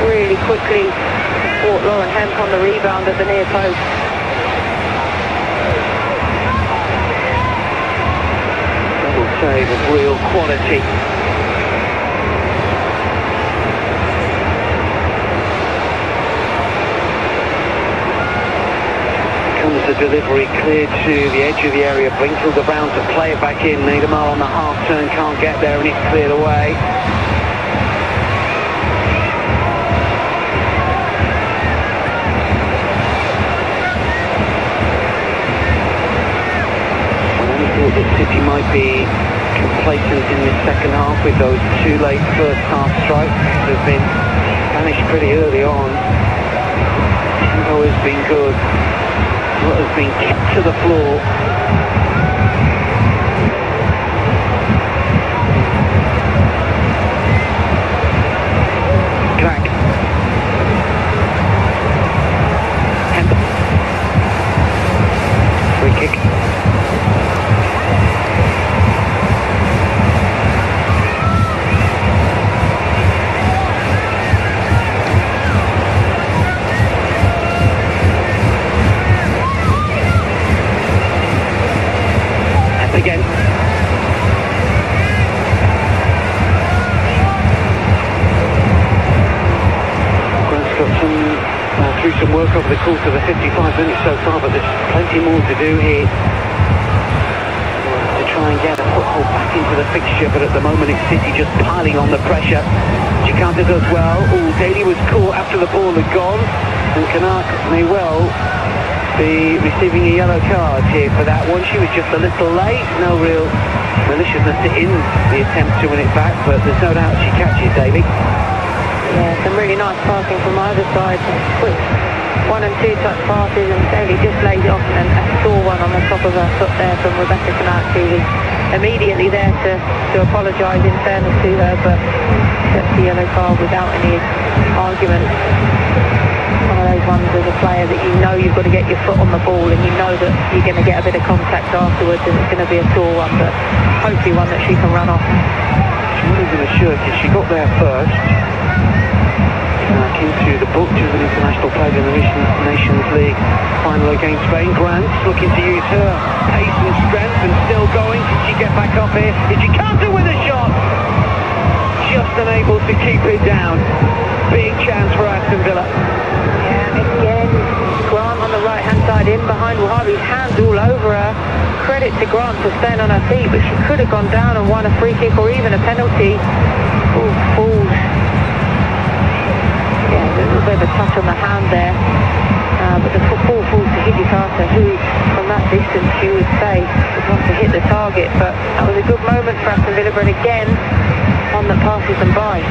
really quickly to support Lauren Hemp on the rebound at the near post. Double save of real quality. The delivery cleared to the edge of the area. Hilda Brown to play it back in. Medemar on the half turn, can't get there, and it's cleared away. I only thought that City might be complacent in the second half with those 2 late first half strikes. They've been vanished pretty early on. Tempo has been good. What has been kept to the floor. Crack. Hemp. through some work over the course of the 55 minutes so far, but there's plenty more to do here to try and get a foothold back into the fixture, but at the moment it's City just piling on the pressure. Jakarta does well. Daly was caught after the ball had gone, and Kanak may well be receiving a yellow card here for that one. She was just a little late, no real maliciousness in the attempt to win it back, but there's no doubt she catches Daly. Yeah, some really nice passing from either side. Quick 1 and 2 touch passes, and Daly just laid it off, and saw one on the top of her foot there from Rebecca Kanak, who was immediately there to apologise in fairness to her, but gets the yellow card without any argument. One of those ones as a player that you know you've got to get your foot on the ball, and you know that you're going to get a bit of contact afterwards, and it's going to be a sore one, but hopefully one that she can run off. She wasn't even sure if she got there first. Back into the book, she's an international player in the recent Nations League final against Spain. Grant's looking to use her pace and strength, and still going. Can she get back up here? Is she counter with a shot? Just unable to keep it down. Big chance for Aston Villa. Yeah, again, Grant on the right-hand side, in behind Wahhabi's hands all over her. Credit to Grant for staying on her feet, but she could have gone down and won a free kick or even a penalty. Oh, falls. Yeah, a little bit of a touch on the hand there. But the football falls to Hijikata, who, from that distance, you would say, would want to hit the target. But that was a good moment for Aston Villa, but again, one that passes them by.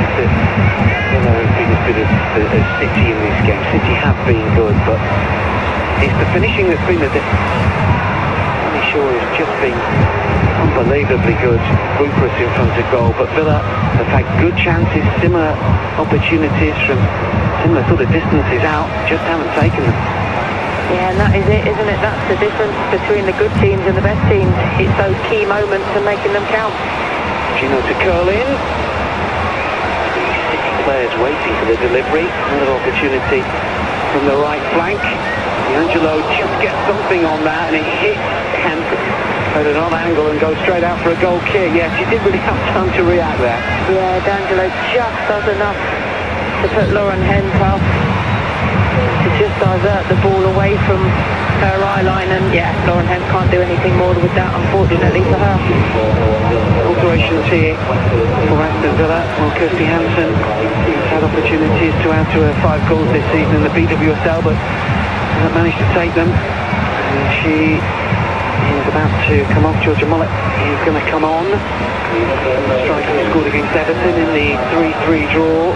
Villa has been as good as City in this game. City have been good, but it's the finishing that's been the difference. Annie Shaw has just been unbelievably good, ruthless in front of goal, but Villa have had good chances, similar opportunities from similar sort of distances out, just haven't taken them. Yeah, and that is it, isn't it? That's the difference between the good teams and the best teams. It's those key moments and making them count. Gino to curl in. City players waiting for the delivery. Another opportunity from the right flank. D'Angelo just gets something on that, and it hits Hemp at an odd angle and goes straight out for a goal kick. Yeah, she didn't really have time to react there. Yeah, D'Angelo just does enough to put Lauren Hemp off, to just divert the ball away from her eye line, and yeah, Lauren Hemp can't do anything more with that, unfortunately for her. Alterations here for Aston Villa. Well, Kirsty Hansen had opportunities to add to her 5 goals this season in the BWSL, but hasn't managed to take them. And she is about to come off. Georgia Mollett is going to come on. Striker who scored against Everton in the 3-3 draw.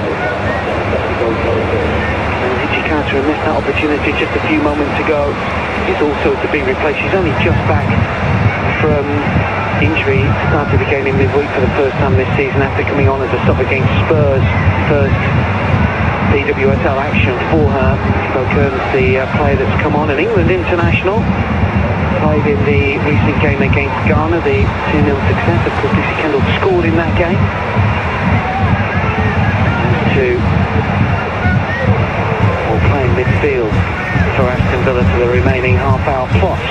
Hijikata missed that opportunity just a few moments ago. Is also to be replaced. She's only just back from injury. Started the game in midweek for the first time this season after coming on as a sub against Spurs. First BWSL action for her. Bo Kearns, the player that's come on, an England international. Played in the recent game against Ghana, the 2-0 success. Of course, Lucy Kendall scored in that game. Those two will play in midfield for Aston Villa for the remaining half hour plus.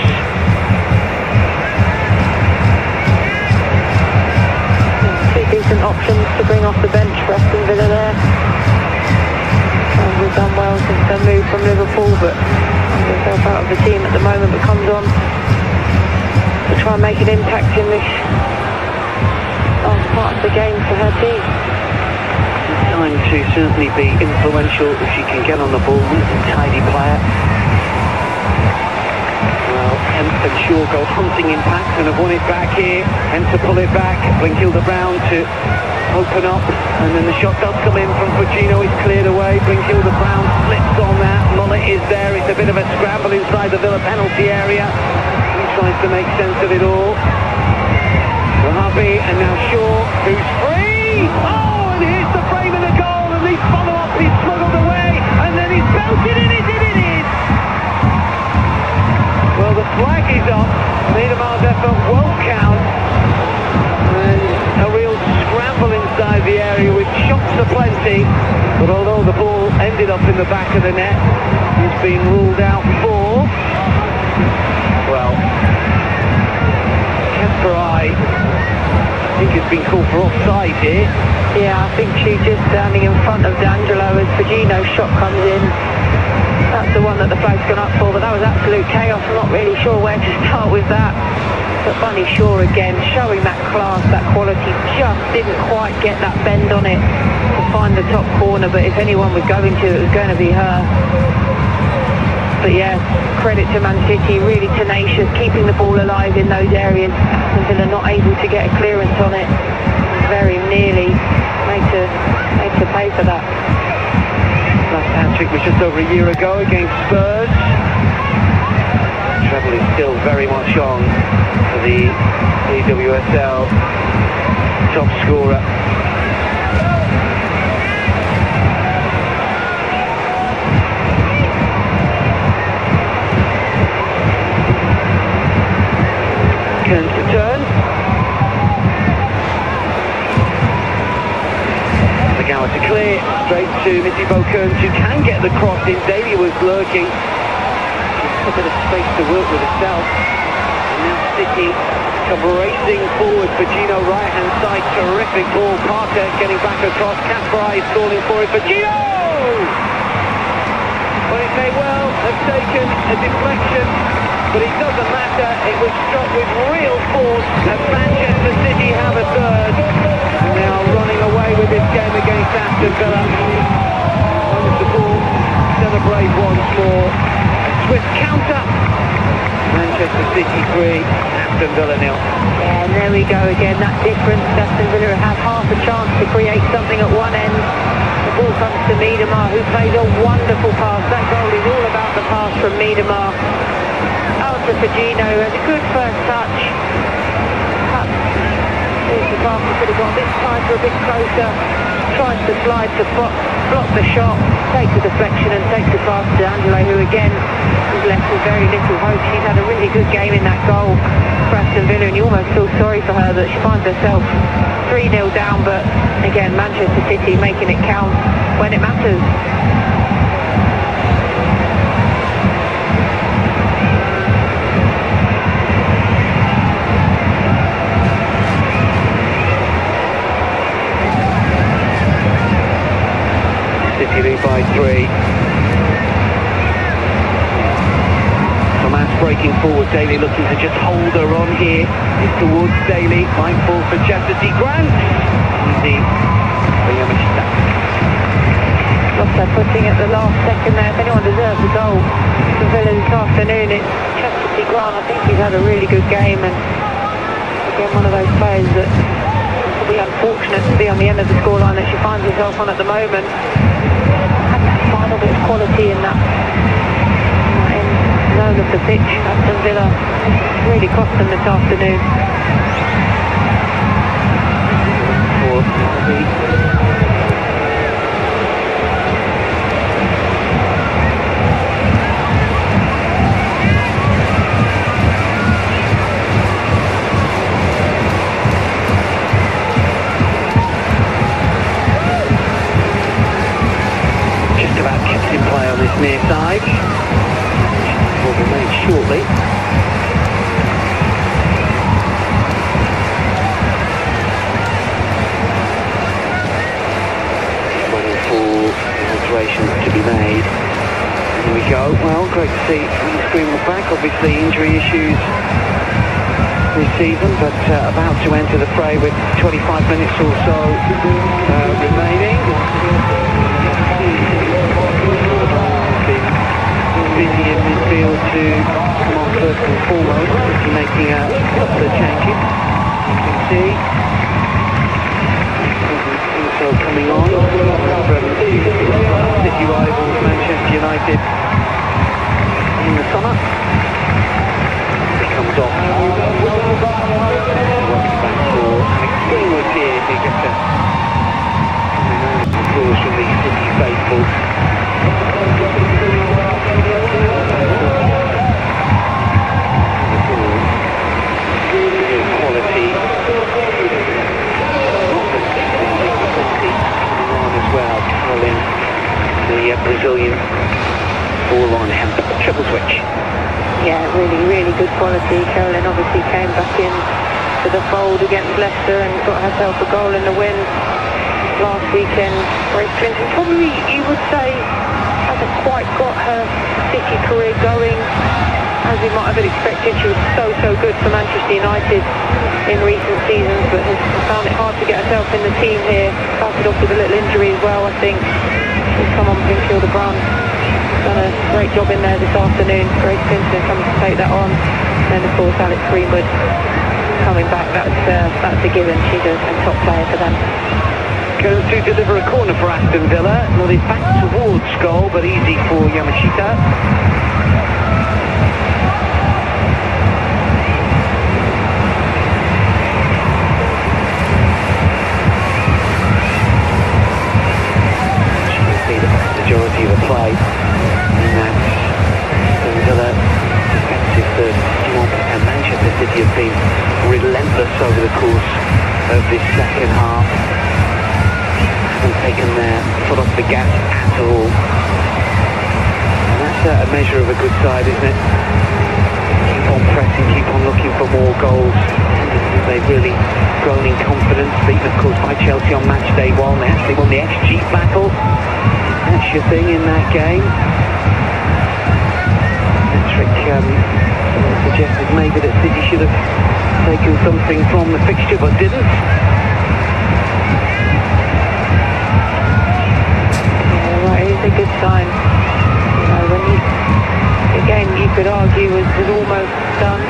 Two decent options to bring off the bench for Aston Villa there. We've done well since her move from Liverpool, but herself out of the team at the moment, but comes on to try and make an impact in this last part of the game for her team. Time to certainly be influential if she can get on the ball. Tidy player. Well, Hemp and Shaw go hunting impact and have won it back here. Hemp to pull it back. Blinkilda Brown to open up, and then the shot does come in from Fugino. It's cleared away. Blinkilda Brown slips on that. Mollett is there. It's a bit of a scramble inside the Villa penalty area. He tries to make sense of it all. Wahhabi, and now Shaw, who's free. Oh, and here's the frame of the goal, and the follow-up is smuggled away, and then he's belted in it, and it is. Well, the flag is up. Niedermar's effort won't count. And a real scramble inside the area with shots aplenty. But although the ball ended up in the back of the net, he's been ruled out for, well, Kesperai think it's been called for offside here. Yeah, I think she's just standing in front of D'Angelo as Fagino's shot comes in. That's the one that the flag's gone up for, but that was absolute chaos. I'm not really sure where to start with that. But Bunny Shaw again, showing that class, that quality, just didn't quite get that bend on it to find the top corner, but if anyone was going to, it was going to be her. But yeah, credit to Man City, really tenacious, keeping the ball alive in those areas. Aston Villa not able to get a clearance on it. Very nearly made to pay for that. Last hat-trick was just over a year ago against Spurs. Treble is still very much on for the WSL top scorer. Kearns to turn. McGowan to clear, straight to Missy Kearns, who can get the cross in. Daly was lurking. She's a bit of space to work with herself. And now City come racing forward for Gino, right-hand side, terrific ball. Parker getting back across. Kasparov is calling for it for Gino! Well, it may well have taken a deflection, but it doesn't matter. It was struck with real force, and Manchester City have a third. Now running away with this game against Aston Villa. Owns the ball, celebrate once more. A swift counter. Manchester City 3, Aston Villa 0. Yeah, and there we go again, that difference. Aston Villa have half a chance to create something at one end. The ball comes to Miedemar, who plays a wonderful pass. That goal is all about the pass from Miedemar. Out to Fagino, has a good first touch. The Parker could have gone a bit tighter, a bit closer. Tries to slide to block the shot, takes the deflection and takes the pass to D'Angelo, who again is left with very little hope. She's had a really good game in that goal for Aston Villa, and you almost feel sorry for her that she finds herself 3-0 down, but again, Manchester City making it count when it matters. City lead by 3. Thomas breaking forward, Daly looking to just hold her on here. It's towards Daly, mindful for Chastity Grant. Easy. Lost her footing at the last second there. If anyone deserves a goal for Villa this afternoon, it's Chastity Grant. I think she's had a really good game, and again one of those players that will be unfortunate to be on the end of the scoreline that she finds herself on at the moment. Had that final bit of quality in that end zone of the pitch. Aston Villa really cost them this afternoon. Just about kept in play on this near side. Will be made shortly. Waiting for alterations to be made. Here we go. Well, great to see Green back. Obviously injury issues this season, but about to enter the fray with 25 minutes or so remaining. Busy in midfield to come on first and foremost, making a couple of changes. You can see also coming on from City rivals Manchester United in the summer. It comes off. Welcome back for Greenwood here. He gets a applause from the City faithful. Quality on as well. Caroline, the Brazilian ball on him, triple switch. Yeah, really, really good quality. Caroline obviously came back in to the fold against Leicester and got herself a goal in the win last weekend. Grace Clinton probably, you would say, hasn't quite got her City career going as we might have expected. She was so good for Manchester United in recent seasons, but has found it hard to get herself in the team here. Started off with a little injury as well, I think. She's come on Pinfield the Brun. Done a great job in there this afternoon. Grace Clinton comes to take that on. And of course Alex Greenwood coming back, that's a given. She's a top player for them. Goes to deliver a corner for Aston Villa. Nodded back towards goal, but easy for Yamashita. She can see the majority of the play in that Aston Villa defensive third. And Manchester City have been relentless over the course of this second half. Haven't taken their foot off the gas at all. And that's a measure of a good side, isn't it? Keep on pressing, keep on looking for more goals. They've really grown in confidence. Beaten, of course, by Chelsea on match day 1. They actually won the XG battle. That's your thing in that game. Patrick suggested maybe that City should have taken something from the fixture, but didn't. It's a good sign. You know, when the game you could argue was almost done,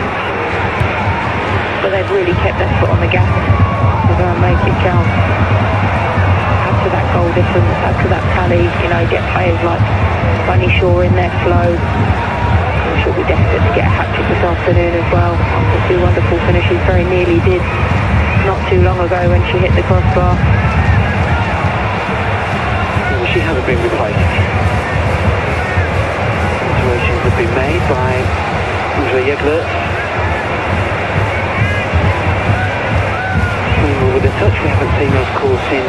but they've really kept their foot on the gas to go and make it count. Add to that goal difference, add to that tally, you know, get players like Bunny Shaw in their flow. She'll be desperate to get a hat-trick this afternoon as well. After 2 wonderful finishes, very nearly did not too long ago when she hit the crossbar. She hasn't been replaced. Alterations have been made by Angela Yegler. With a touch, we haven't seen her, of course, in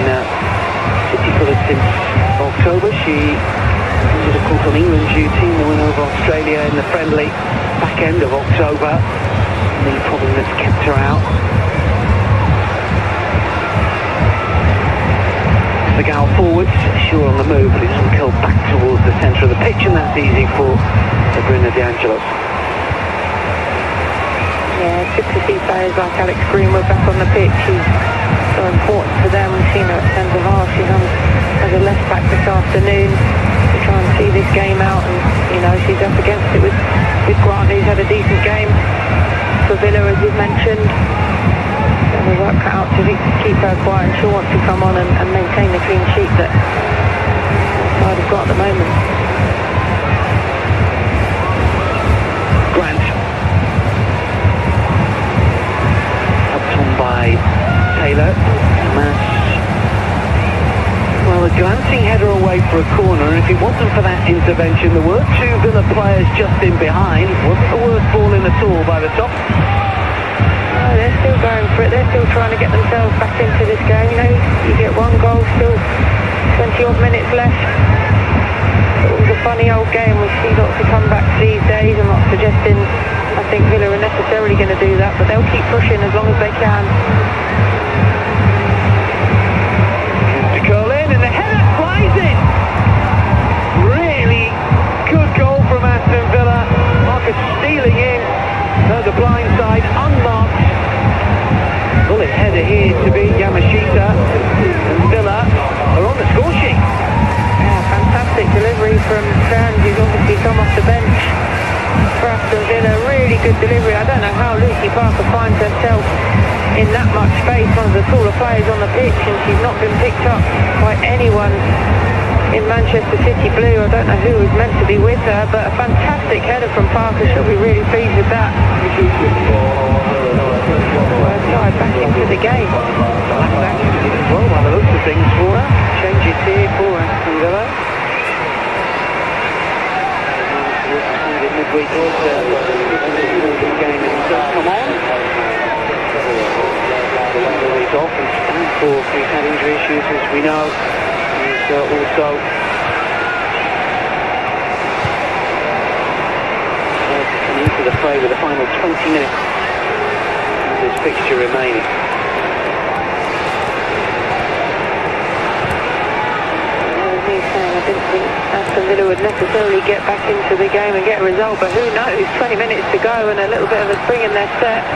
City colours since October. She did, of course, on England duty in the win over Australia in the friendly back end of October. The problem that's kept her out. The gal forwards, sure on the move, but it doesn't curl back towards the centre of the pitch, and that's easy for Sabrina De Angelis. Yeah, it's good to see players like Alex Greenwood back on the pitch. She's so important for them. We've seen her at centre half. She comes as a left back this afternoon to try and see this game out, and you know she's up against it with Grant, who's had a decent game for Villa, as we've mentioned. And the work cut out to keep her quiet, and she'll want to come on and maintain the clean sheet that side have got at the moment. Grant. Helped on by Taylor. Mass. Well, a glancing header away for a corner, and if it wasn't for that intervention, there were 2 Villa players just in behind. Wasn't the worst ball in at all by the top. They're still going for it. They're still trying to get themselves back into this game. You know, you get 1 goal, still 20 odd minutes left. It was a funny old game. We see lots of comebacks these days. I'm not suggesting I think Villa are necessarily going to do that, but they'll keep pushing as long as they can. To curl in, and the header flies in. Really good goal from Aston Villa. Marcus stealing in. The blind side, unmarked. Bullet header here to beat Yamashita, and Villa are on the score sheet. Yeah, fantastic delivery from Sands, who's obviously come off the bench for Aston Villa. Really good delivery. I don't know how Lucy Parker finds herself in that much space, one of the taller players on the pitch, and she's not been picked up by anyone in Manchester City blue. I don't know who was meant to be with her, but a fantastic header from Parker. She'll be really pleased with that. Side back into the game. Well, by the looks of things for her. Changes here for Aston Villa. Midweek the game has come on. He's off, and Stanford, who's had injury issues, as we know, is also into the fray with the final 20 minutes of this fixture remaining. I didn't think Aston Villa would necessarily get back into the game and get a result, but who knows? 20 minutes to go and a little bit of a spring in their step.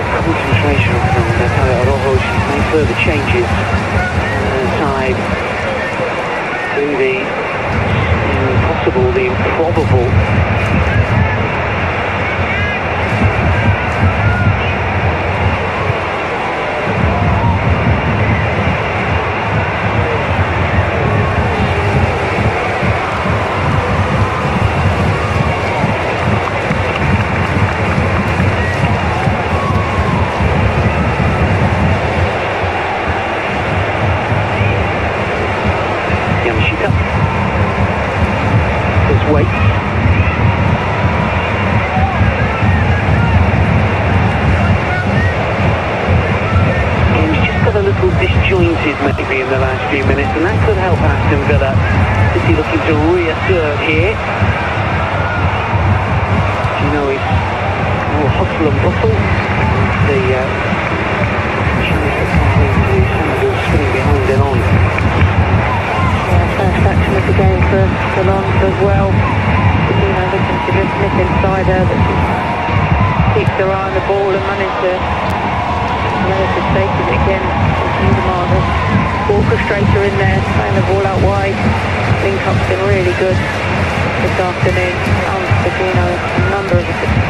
Concentration on Natalia Rojo. She's made further changes on the side. Do the impossible, the improbable. Weight. Game's just got a little disjointed maybe in the last few minutes, and that could help Aston Villa. City looking to reassert here. You know, it's more hustle and bustle. The spinning behind it on. First action of the game for Lons as well. Looking to just nip inside her, but she keeps her eye on the ball and managed to save it again. The orchestrator in there, playing the ball out wide. Link-up's been really good this afternoon. A number of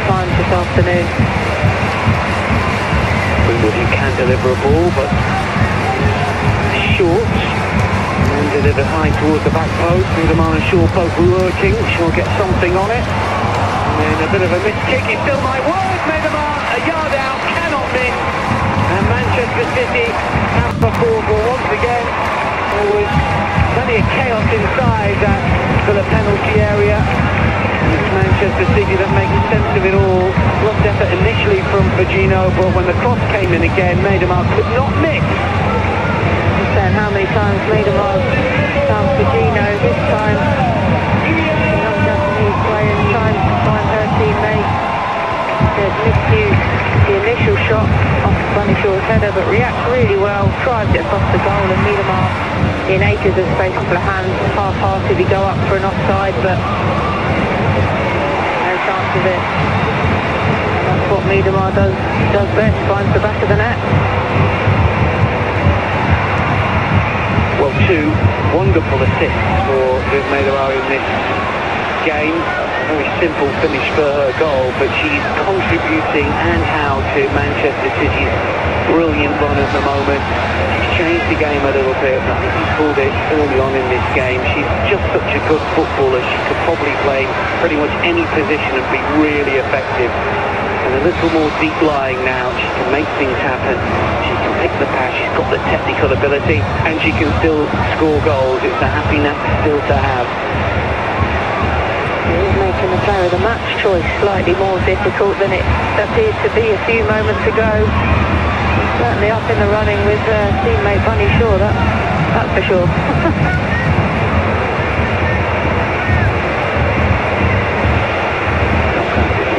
times this afternoon. Who can deliver a ball, but short. And delivered high towards the back post. Miedemar and Shaw both working. She'll get something on it. And then a bit of a missed kick. It still might work. Miedemar a yard out, cannot miss. And Manchester City have the ball once again. There was plenty of chaos inside for the penalty area. And it's Manchester City that makes sense of it all. Lost effort initially from Virginio, but when the cross came in again, Miedemar could not miss. And how many times Miedemar found Virginio, this time young Japanese players trying to find her teammate. They've misused the initial shot off Bunny Shaw's header, but reacts really well, drives it across the goal, and Miedemar in acres of space for the hands, half-heartedly go up for an offside, but no chance of it. And that's what Miedemar does best, finds the back of the net. Well, two wonderful assists for Miedemar in this game. Very simple finish for her goal, but she's contributing and how to Manchester City's brilliant run at the moment. She's changed the game a little bit. I think he's called it early on in this game. She's just such a good footballer. She could probably play pretty much any position and be really effective. And a little more deep lying now. She can make things happen. She can pick the pass. She's got the technical ability, and she can still score goals. It's a happy knack still to have. He's making the player of the match choice slightly more difficult than it appeared to be a few moments ago. Certainly up in the running with teammate Bunny Shaw, that's for sure.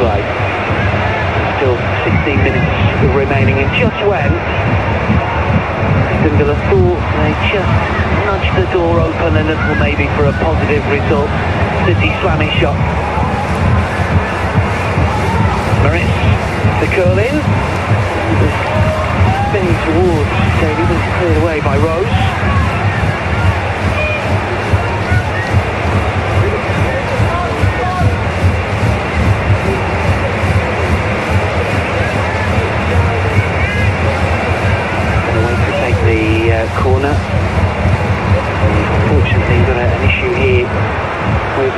Right. Still 16 minutes remaining, and just when Aston Villa thought they just nudged the door open a little maybe for a positive result, City slamming shot. Moritz, the curl in, spinning towards Daly, but it's cleared away by Rose. Corner. Unfortunately, we've got an issue here with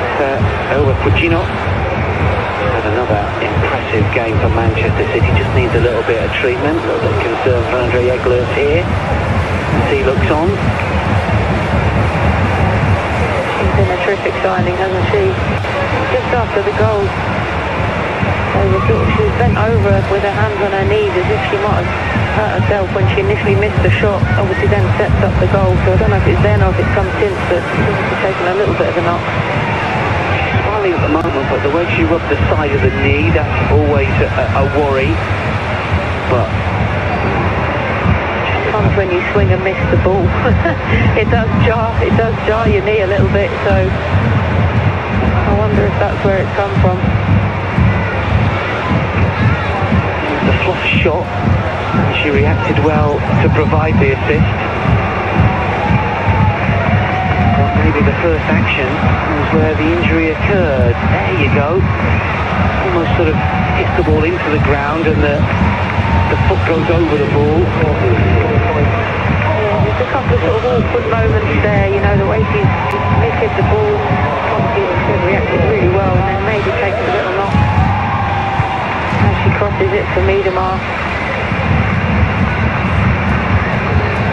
Virginio. Had another impressive game for Manchester City. Just needs a little bit of treatment. A little bit of concern for Andre Eglers here. As he looks on. She's been a terrific signing, hasn't she? Just after the goal, she was bent over with her hands on her knees as if she might have hurt herself when she initially missed the shot. Obviously then sets up the goal, so I don't know if it's then or if it's come since, but she's obviously taken a little bit of a knock. She's smiling at the moment, but the way she rubbed the side of the knee, that's always a worry. But sometimes when you swing and miss the ball, it does jar your knee a little bit, so I wonder if that's where it's come from. The fluff shot, and she reacted well to provide the assist. But maybe the first action was where the injury occurred. There you go. Almost sort of hits the ball into the ground, and the foot goes over the ball. Yeah, there's a couple of sort of awkward moments there, you know, the way she's missed the ball, obviously reacted really well, and then maybe takes a little knock as she crosses it for Miedemar.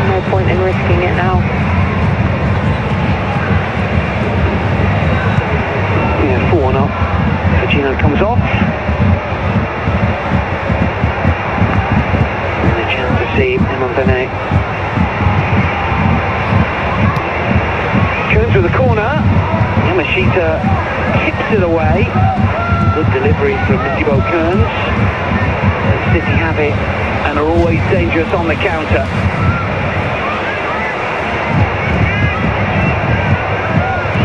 No point in risking it now. Yeah, 4-1 up. Gino comes off. And a chance to see Emma Benet. Turns with the corner. Yamashita tips it away. Good delivery from Thibaut Kearns. City have it and are always dangerous on the counter.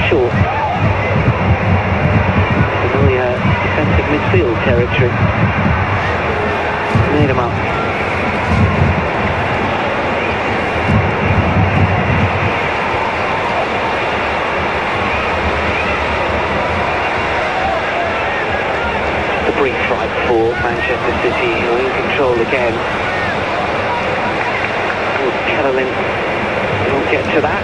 Short. Familiar defensive midfield territory. Made him up. The brief fight for Manchester City, who are in control again. Would Kellelin not get to that?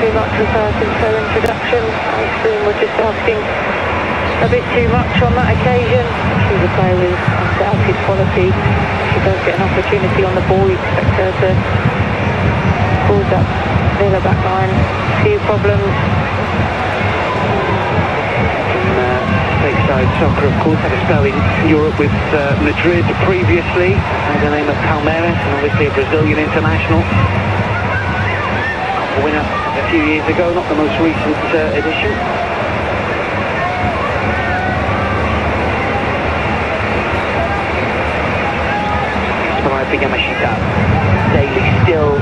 Too much with her since her introduction. I assume we're just asking a bit too much on that occasion. She's a player with undoubted quality. She does get an opportunity on the ball. You expect her to cause that Villa back line a few problems. Stateside soccer, of course, had a spell in Europe with Madrid previously, under the name of Palmeiras, and obviously a Brazilian international. A winner a few years ago, not the most recent edition. Yamashita. Daly still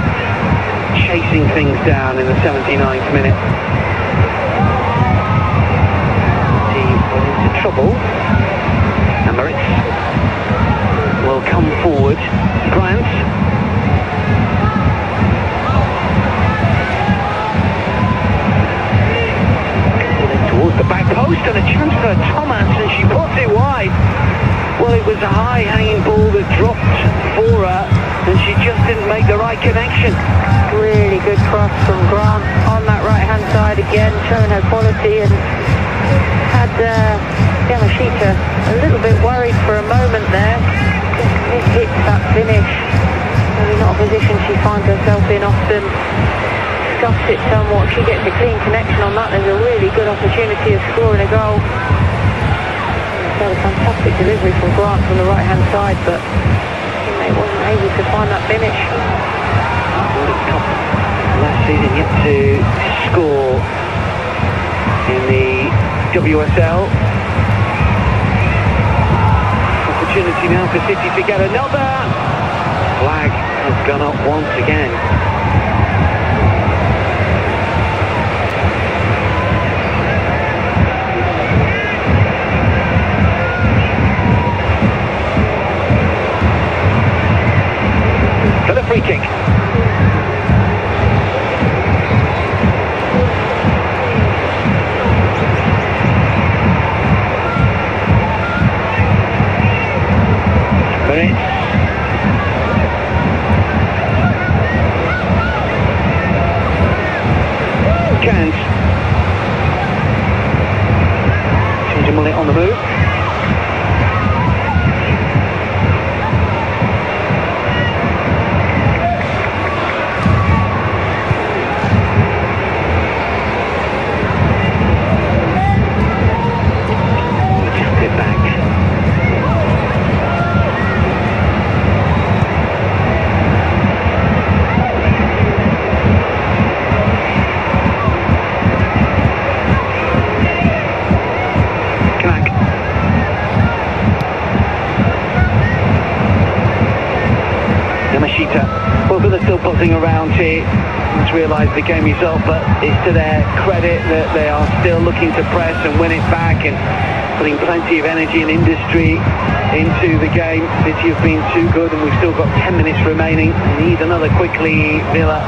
chasing things down in the 79th minute. Team into trouble. And Moritz will come forward. Grant. Towards the back post, and a chance for Thomas, and she puts it wide. Well, it was a high-hanging ball that dropped for her, and she just didn't make the right connection. Really good cross from Grant on that right-hand side again, showing her quality, and had Yamashita a little bit worried for a moment there. Just hits that finish. Maybe not a position she finds herself in often. Scuffs it somewhat. She gets a clean connection on that. There's a really good opportunity of scoring a goal. A fantastic delivery from Grant from the right-hand side, but he wasn't able to find that finish. Last season yet to score in the WSL. Opportunity now for City to get another. Flag has gone up once again. For the free kick. Yamashita. Well, Villa still buzzing around here. Let's realise the game result, but it's to their credit that they are still looking to press and win it back and putting plenty of energy and industry into the game. City have been too good, and we've still got 10 minutes remaining. We need another quickly, Villa,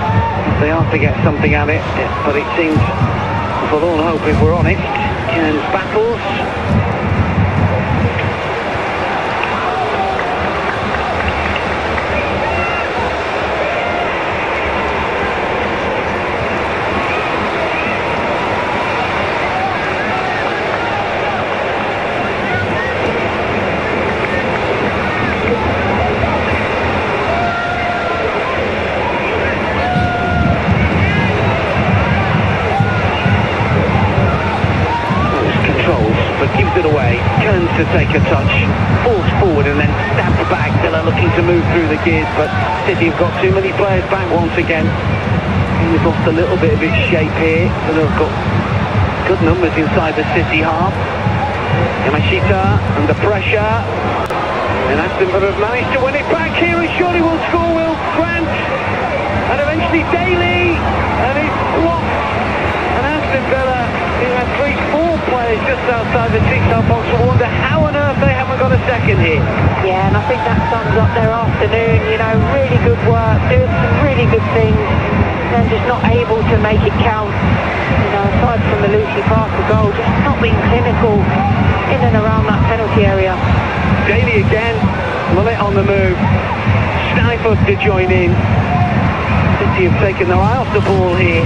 if they are to get something out of it. But it seems, for all hope, if we're honest, and battles. Gives it away, turns to take a touch, falls forward and then stabs back. Villa looking to move through the gears, but City have got too many players back once again. They've lost a little bit of its shape here, but they've got good numbers inside the City half. Yamashita under pressure, and Aston Villa have managed to win it back here, and surely will score, Will Grant, and eventually Daly, and it's blocked. And Aston Villa, who had 3-4 players just outside the 6-yard box, will wonder how on earth they haven't got a second here. Yeah, and I think that sums up their afternoon. You know, really good work, doing some really good things, and just not able to make it count. You know, aside from the Lucy Parker goal, just not being clinical in and around that penalty area. Daly again, Mullet on the move, Stifus to join in. City have taken their eye off the ball here.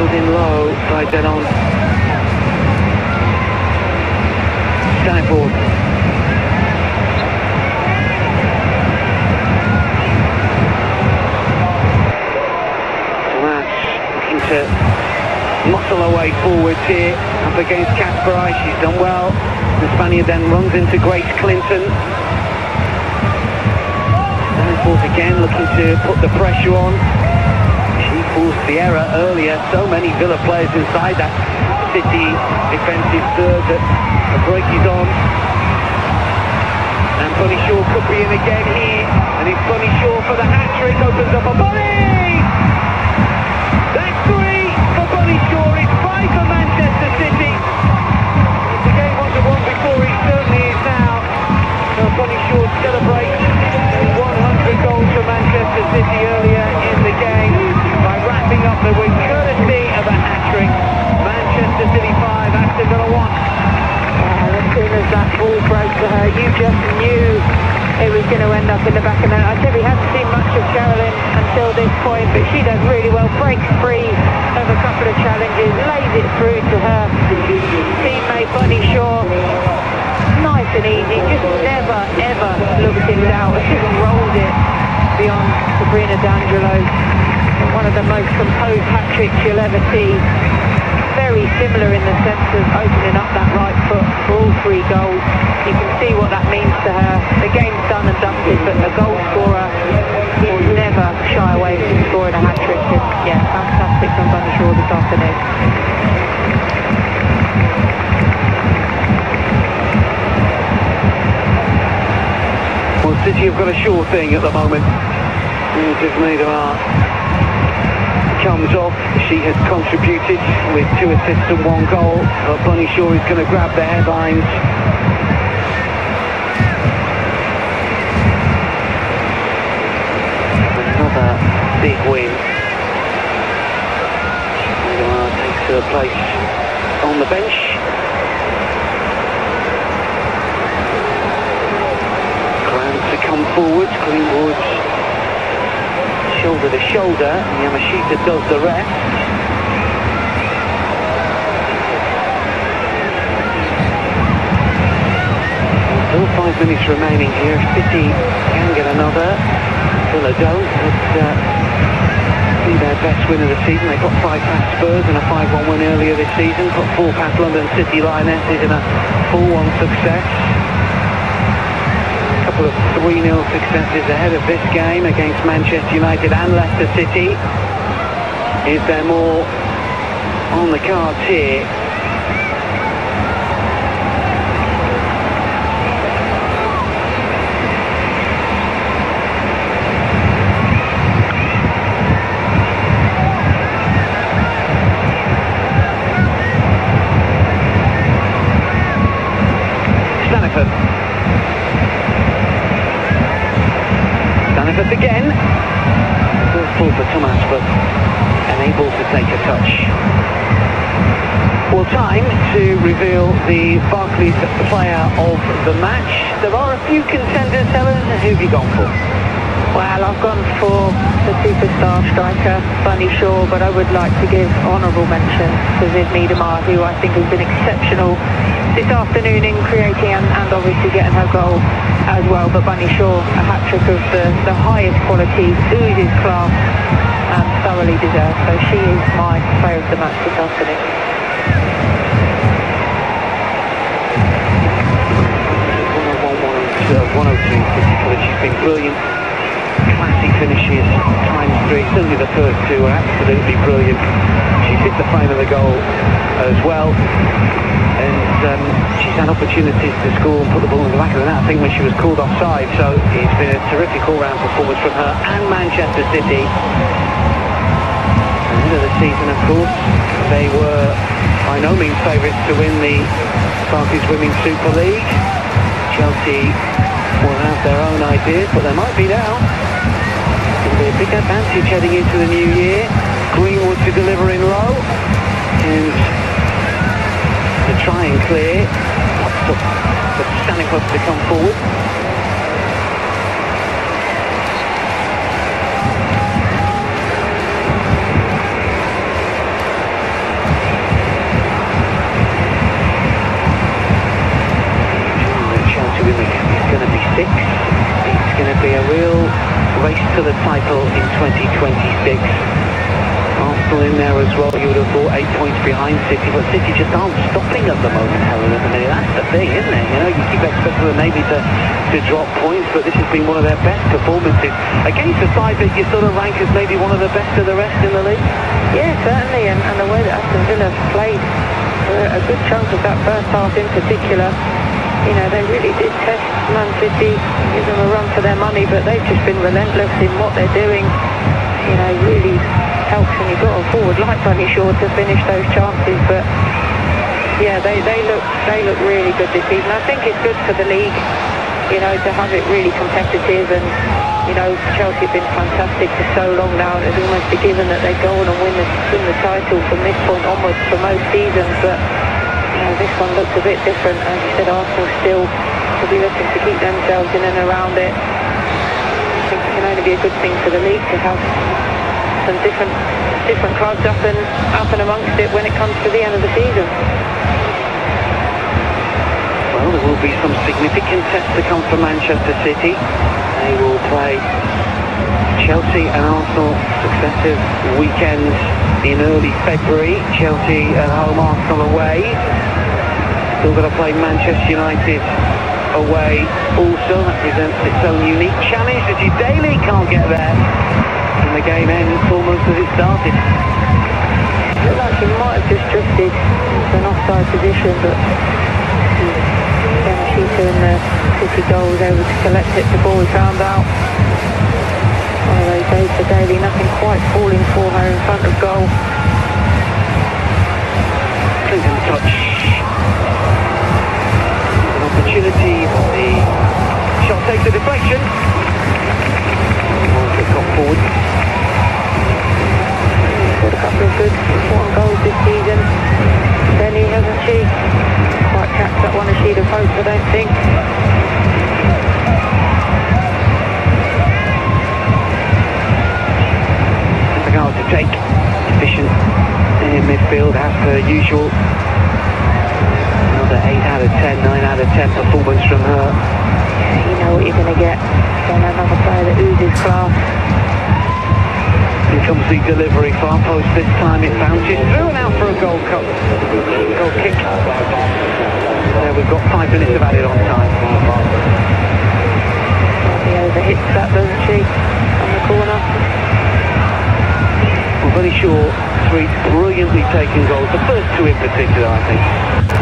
In low, right dead on. Stifled. Tomas looking to muscle her way forwards here, up against Kasparai. She's done well. The Spaniard then runs into Grace Clinton. Stifled again, looking to put the pressure on. The error earlier, so many Villa players inside that City defensive third that a break is on. And Bunny Shaw could be in again here, and it's Bunny Shaw for the hat-trick, opens up a Bunny! That's 3 for Bunny Shaw, it's 5 for Manchester City. If the game wasn't won before, it certainly is now. So Bunny Shaw celebrates 100 goals for Manchester City earlier in the game by wrapping up the win courtesy of a hat-trick. Manchester City 5, Aston Villa 1. As soon as that ball broke to her, you just knew it was going to end up in the back of the net. I said we hadn't seen much of Sherilyn until this point, but she does really well, breaks free of a couple of challenges, lays it through to her teammate Bunny Shaw. Nice and easy, just never ever looks in doubt, just rolls it beyond Sabrina D'Angelo. One of the most composed hat-tricks you'll ever see. Very similar in the sense of opening up that right foot for all 3 goals. You can see what that means to her. The game's done and dusted, but the goal scorer will never shy away from scoring a hat-trick. And yeah, fantastic from Bunny Shaw this afternoon. Well, City have got a sure thing at the moment. Tiffany comes off. She has contributed with 2 assists and 1 goal. But Bunny Shaw is going to grab the headlines. Another big win. Takes her place on the bench. Grant to come forward. Greenwood shoulder to shoulder, and Yamashita does the rest. Still 5 minutes remaining here. City can get another. Villa don't. But be their best win of the season. They got 5 past Spurs and a 5-1 win earlier this season. Got 4 past London City Lionesses in a 4-1 success. Of 3-0 successes ahead of this game against Manchester United and Leicester City. Is there more on the cards here? Thomas again. First ball for Thomas, but unable to take a touch. Well, time to reveal the Barclays player of the match. There are a few contenders, Helen. Who have you gone for? Well, I've gone for the superstar striker, Bunny Shaw, but I would like to give honourable mention to Viv Miedema, who I think has been exceptional this afternoon in creating and obviously getting her goal as well. But Bunny Shaw, a hat-trick of the highest quality, oozes class and thoroughly deserved. So she is my player of the match this afternoon. 102, she's been brilliant. Classy finishes, times 3. Certainly the first 2 are absolutely brilliant. She's hit the frame of the goal as well, and she's had opportunities to score and put the ball in the back of the net, I think, when she was called offside. So it's been a terrific all-round performance from her and Manchester City. Ahead of the season, of course, they were by no means favourites to win the Barclays Women's Super League. Chelsea will have their own ideas, but they might be now. It'll be a big advantage heading into the new year. Greenwood to deliver in low, and to try and clear. For Stanikov to come forward. It's going to be 6. It's going to be a real race to the title in 2026. Arsenal in there as well. You would have thought 8 points behind City, but City just aren't stopping at the moment, Helen, at the minute. That's the thing, isn't it? You know, you keep expecting them maybe to drop points, but this has been one of their best performances against a side that you sort of rank as maybe one of the best of the rest in the league. Yeah, certainly, and the way that Aston Villa played a good chunk of that first half in particular. You know, they really did test Man City, give them a run for their money, but they've just been relentless in what they're doing. You know, really helps when you've got a forward like Bunny Shaw to finish those chances. But yeah, they look really good this season. I think it's good for the league, you know, to have it really competitive. And you know, Chelsea have been fantastic for so long now, and it's almost a given that they go on and win the title from this point onwards for most seasons. But this one looks a bit different. As you said, Arsenal still will be looking to keep themselves in and around it. I think it can only be a good thing for the league to have some different clubs up and amongst it when it comes to the end of the season. Well, there will be some significant tests to come for Manchester City. They will play Chelsea and Arsenal successive weekends in early February. Chelsea at home, Arsenal away. Still got to play Manchester United away also. That presents its own unique challenge. As Daly can't get there, and the game ends almost as it started. It looked like he might have just drifted into an offside position, but Yamashita in the City goal was able to collect it before we found out. One of those days for Daly, nothing quite falling for her in front of goal. Clinton touch. An opportunity, but the shot takes a deflection. Margaret got forward. Got a couple of good important goals this season. Denny, hasn't she? Quite catch that one as she'd have hoped, I don't think. To take efficient in midfield as per usual. Another 8 out of 10, 9 out of 10 performance from her. Yeah, you know what you're going to get from another player that oozes class. Here comes the delivery, far post this time. It bounces through and out for a goal kick. There we've got 5 minutes of added on time. She overhits that, doesn't she, on the corner? Bunny Shaw, 3 brilliantly taken goals. The first 2 in particular, I think.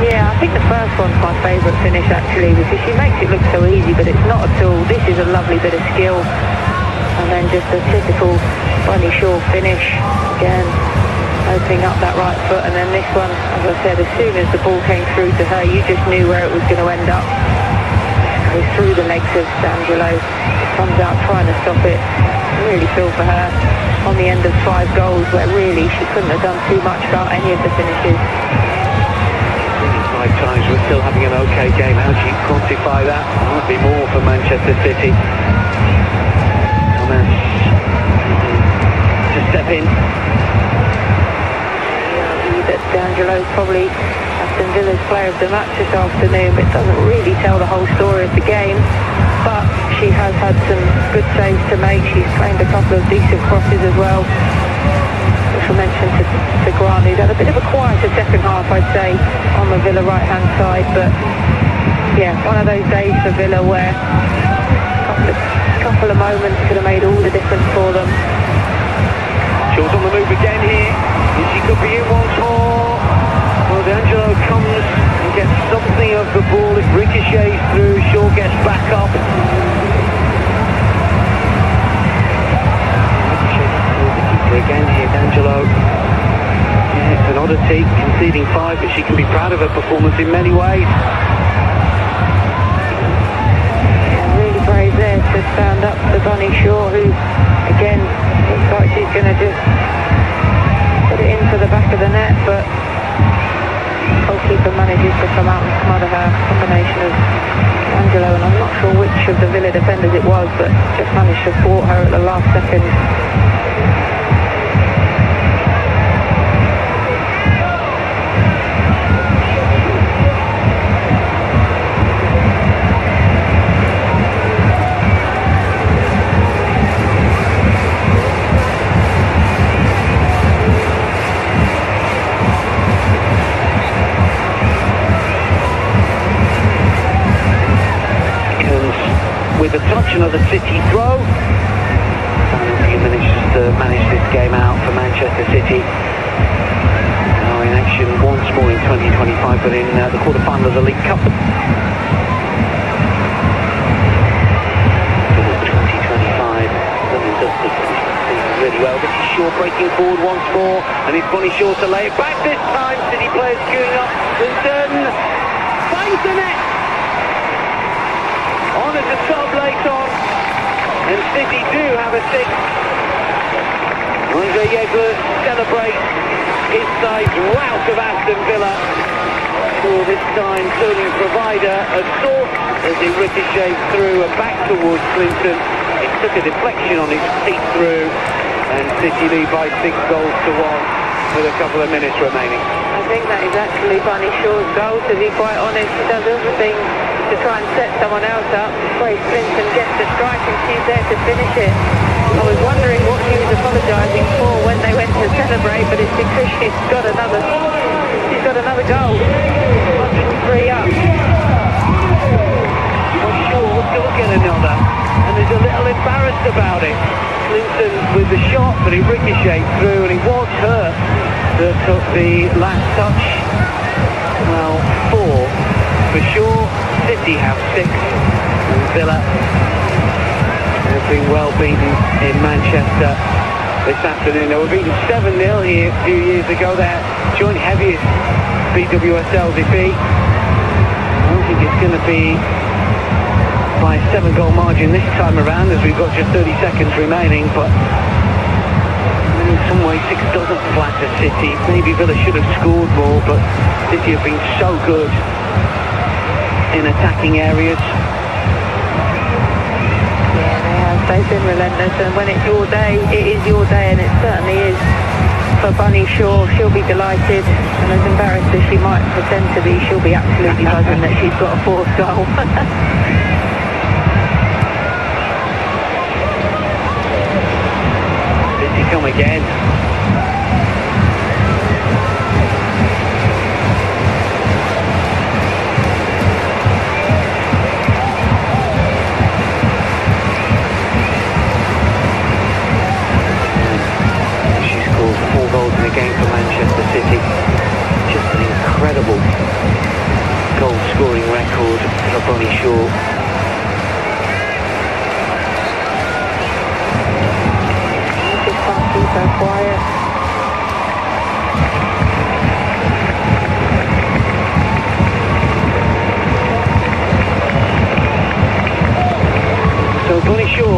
Yeah, I think the first one's my favourite finish actually, because she makes it look so easy, but it's not at all. This is a lovely bit of skill, and then just a typical Bunny Shaw finish again, opening up that right foot. And then this one, as I said, as soon as the ball came through to her, you just knew where it was going to end up. It goes through the legs of D'Angelo. comes out trying to stop it. Really feel for her on the end of 5 goals, where really she couldn't have done too much about any of the finishes. 5 times we're still having an okay game. How do you quantify that? Might be more for Manchester City. To step in. That D'Angelo's probably Aston Villa's player of the match this afternoon, but it doesn't really tell the whole story of the game. But she has had some good saves to make. She's claimed a couple of decent crosses as well. Which I mentioned to Grant, who's had a bit of a quieter second half, I'd say, on the Villa right-hand side. But yeah, one of those days for Villa where a couple of moments could have made all the difference for them. Shaw's on the move again here. She could be in once more. Well, D'Angelo comes and gets something of the ball. It ricochets through. Shaw gets back up. Again here, D'Angelo. Yeah, it's an oddity, conceding 5, but she can be proud of her performance in many ways. Yeah, really brave there to stand up to Bunny Shaw, who, again, looks like she's going to just put it into the back of the net, but goalkeeper manages to come out and smother her. Combination of D'Angelo, and I'm not sure which of the Villa defenders it was, but just managed to thwart her at the last second. With a touch, another City throw. Final few minutes to manage this game out for Manchester City. Now in action once more in 2025, but in the quarter-final of the League Cup. 2025, really well. This is Shaw breaking forward once more, and it's Bonnie Shaw to lay it back this time. City players queuing up. Clinton finds the net. On as the sub late on, and City do have a 6. Andre Yegler celebrates his side's rout of Aston Villa. For this time, turning provider a source as it ricochets through and back towards Clinton. It took a deflection on its feet through, and City lead by 6 goals to 1 with a couple of minutes remaining. I think that is actually Bunny Shaw's goal, to be quite honest. She does everything to try and set someone else up. Grace Clinton gets the strike and she's there to finish it. I was wondering what she was apologising for when they went to celebrate, but it's because she's got another goal. 103 up. Well, Shaw will still get another, and there's a little embarrassed about it. Clinton with the shot, but it ricocheted through, and it was her that took the last touch. Well, 4 for Shaw. City have 6, and Villa have been well beaten in Manchester this afternoon. They were beaten 7-0 here a few years ago. Their joint heaviest WSL defeat. I don't think it's going to be by a 7-goal margin this time around, as we've got just 30 seconds remaining, but in some ways 6 doesn't flatter City. Maybe Villa should have scored more, but City have been so good in attacking areas. Yeah, they have. They've been relentless, and when it's your day, it is your day, and it certainly is for Bunny Shaw. She'll be delighted, and as embarrassed as she might pretend to be, she'll be absolutely buzzing that she's got a 4th goal. City come again. Game for Manchester City. Just an incredible goal scoring record for Bonnie Shaw. Just can't keep her quiet. So Bonnie Shaw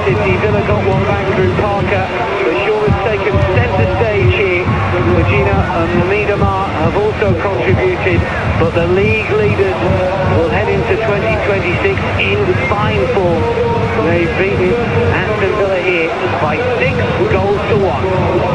City. Villa got one back through Parker, but Shaw has taken centre stage here. Regina and Miedemar have also contributed, but the league leaders will head into 2026 in fine form. They've beaten Aston Villa here by 6 goals to 1.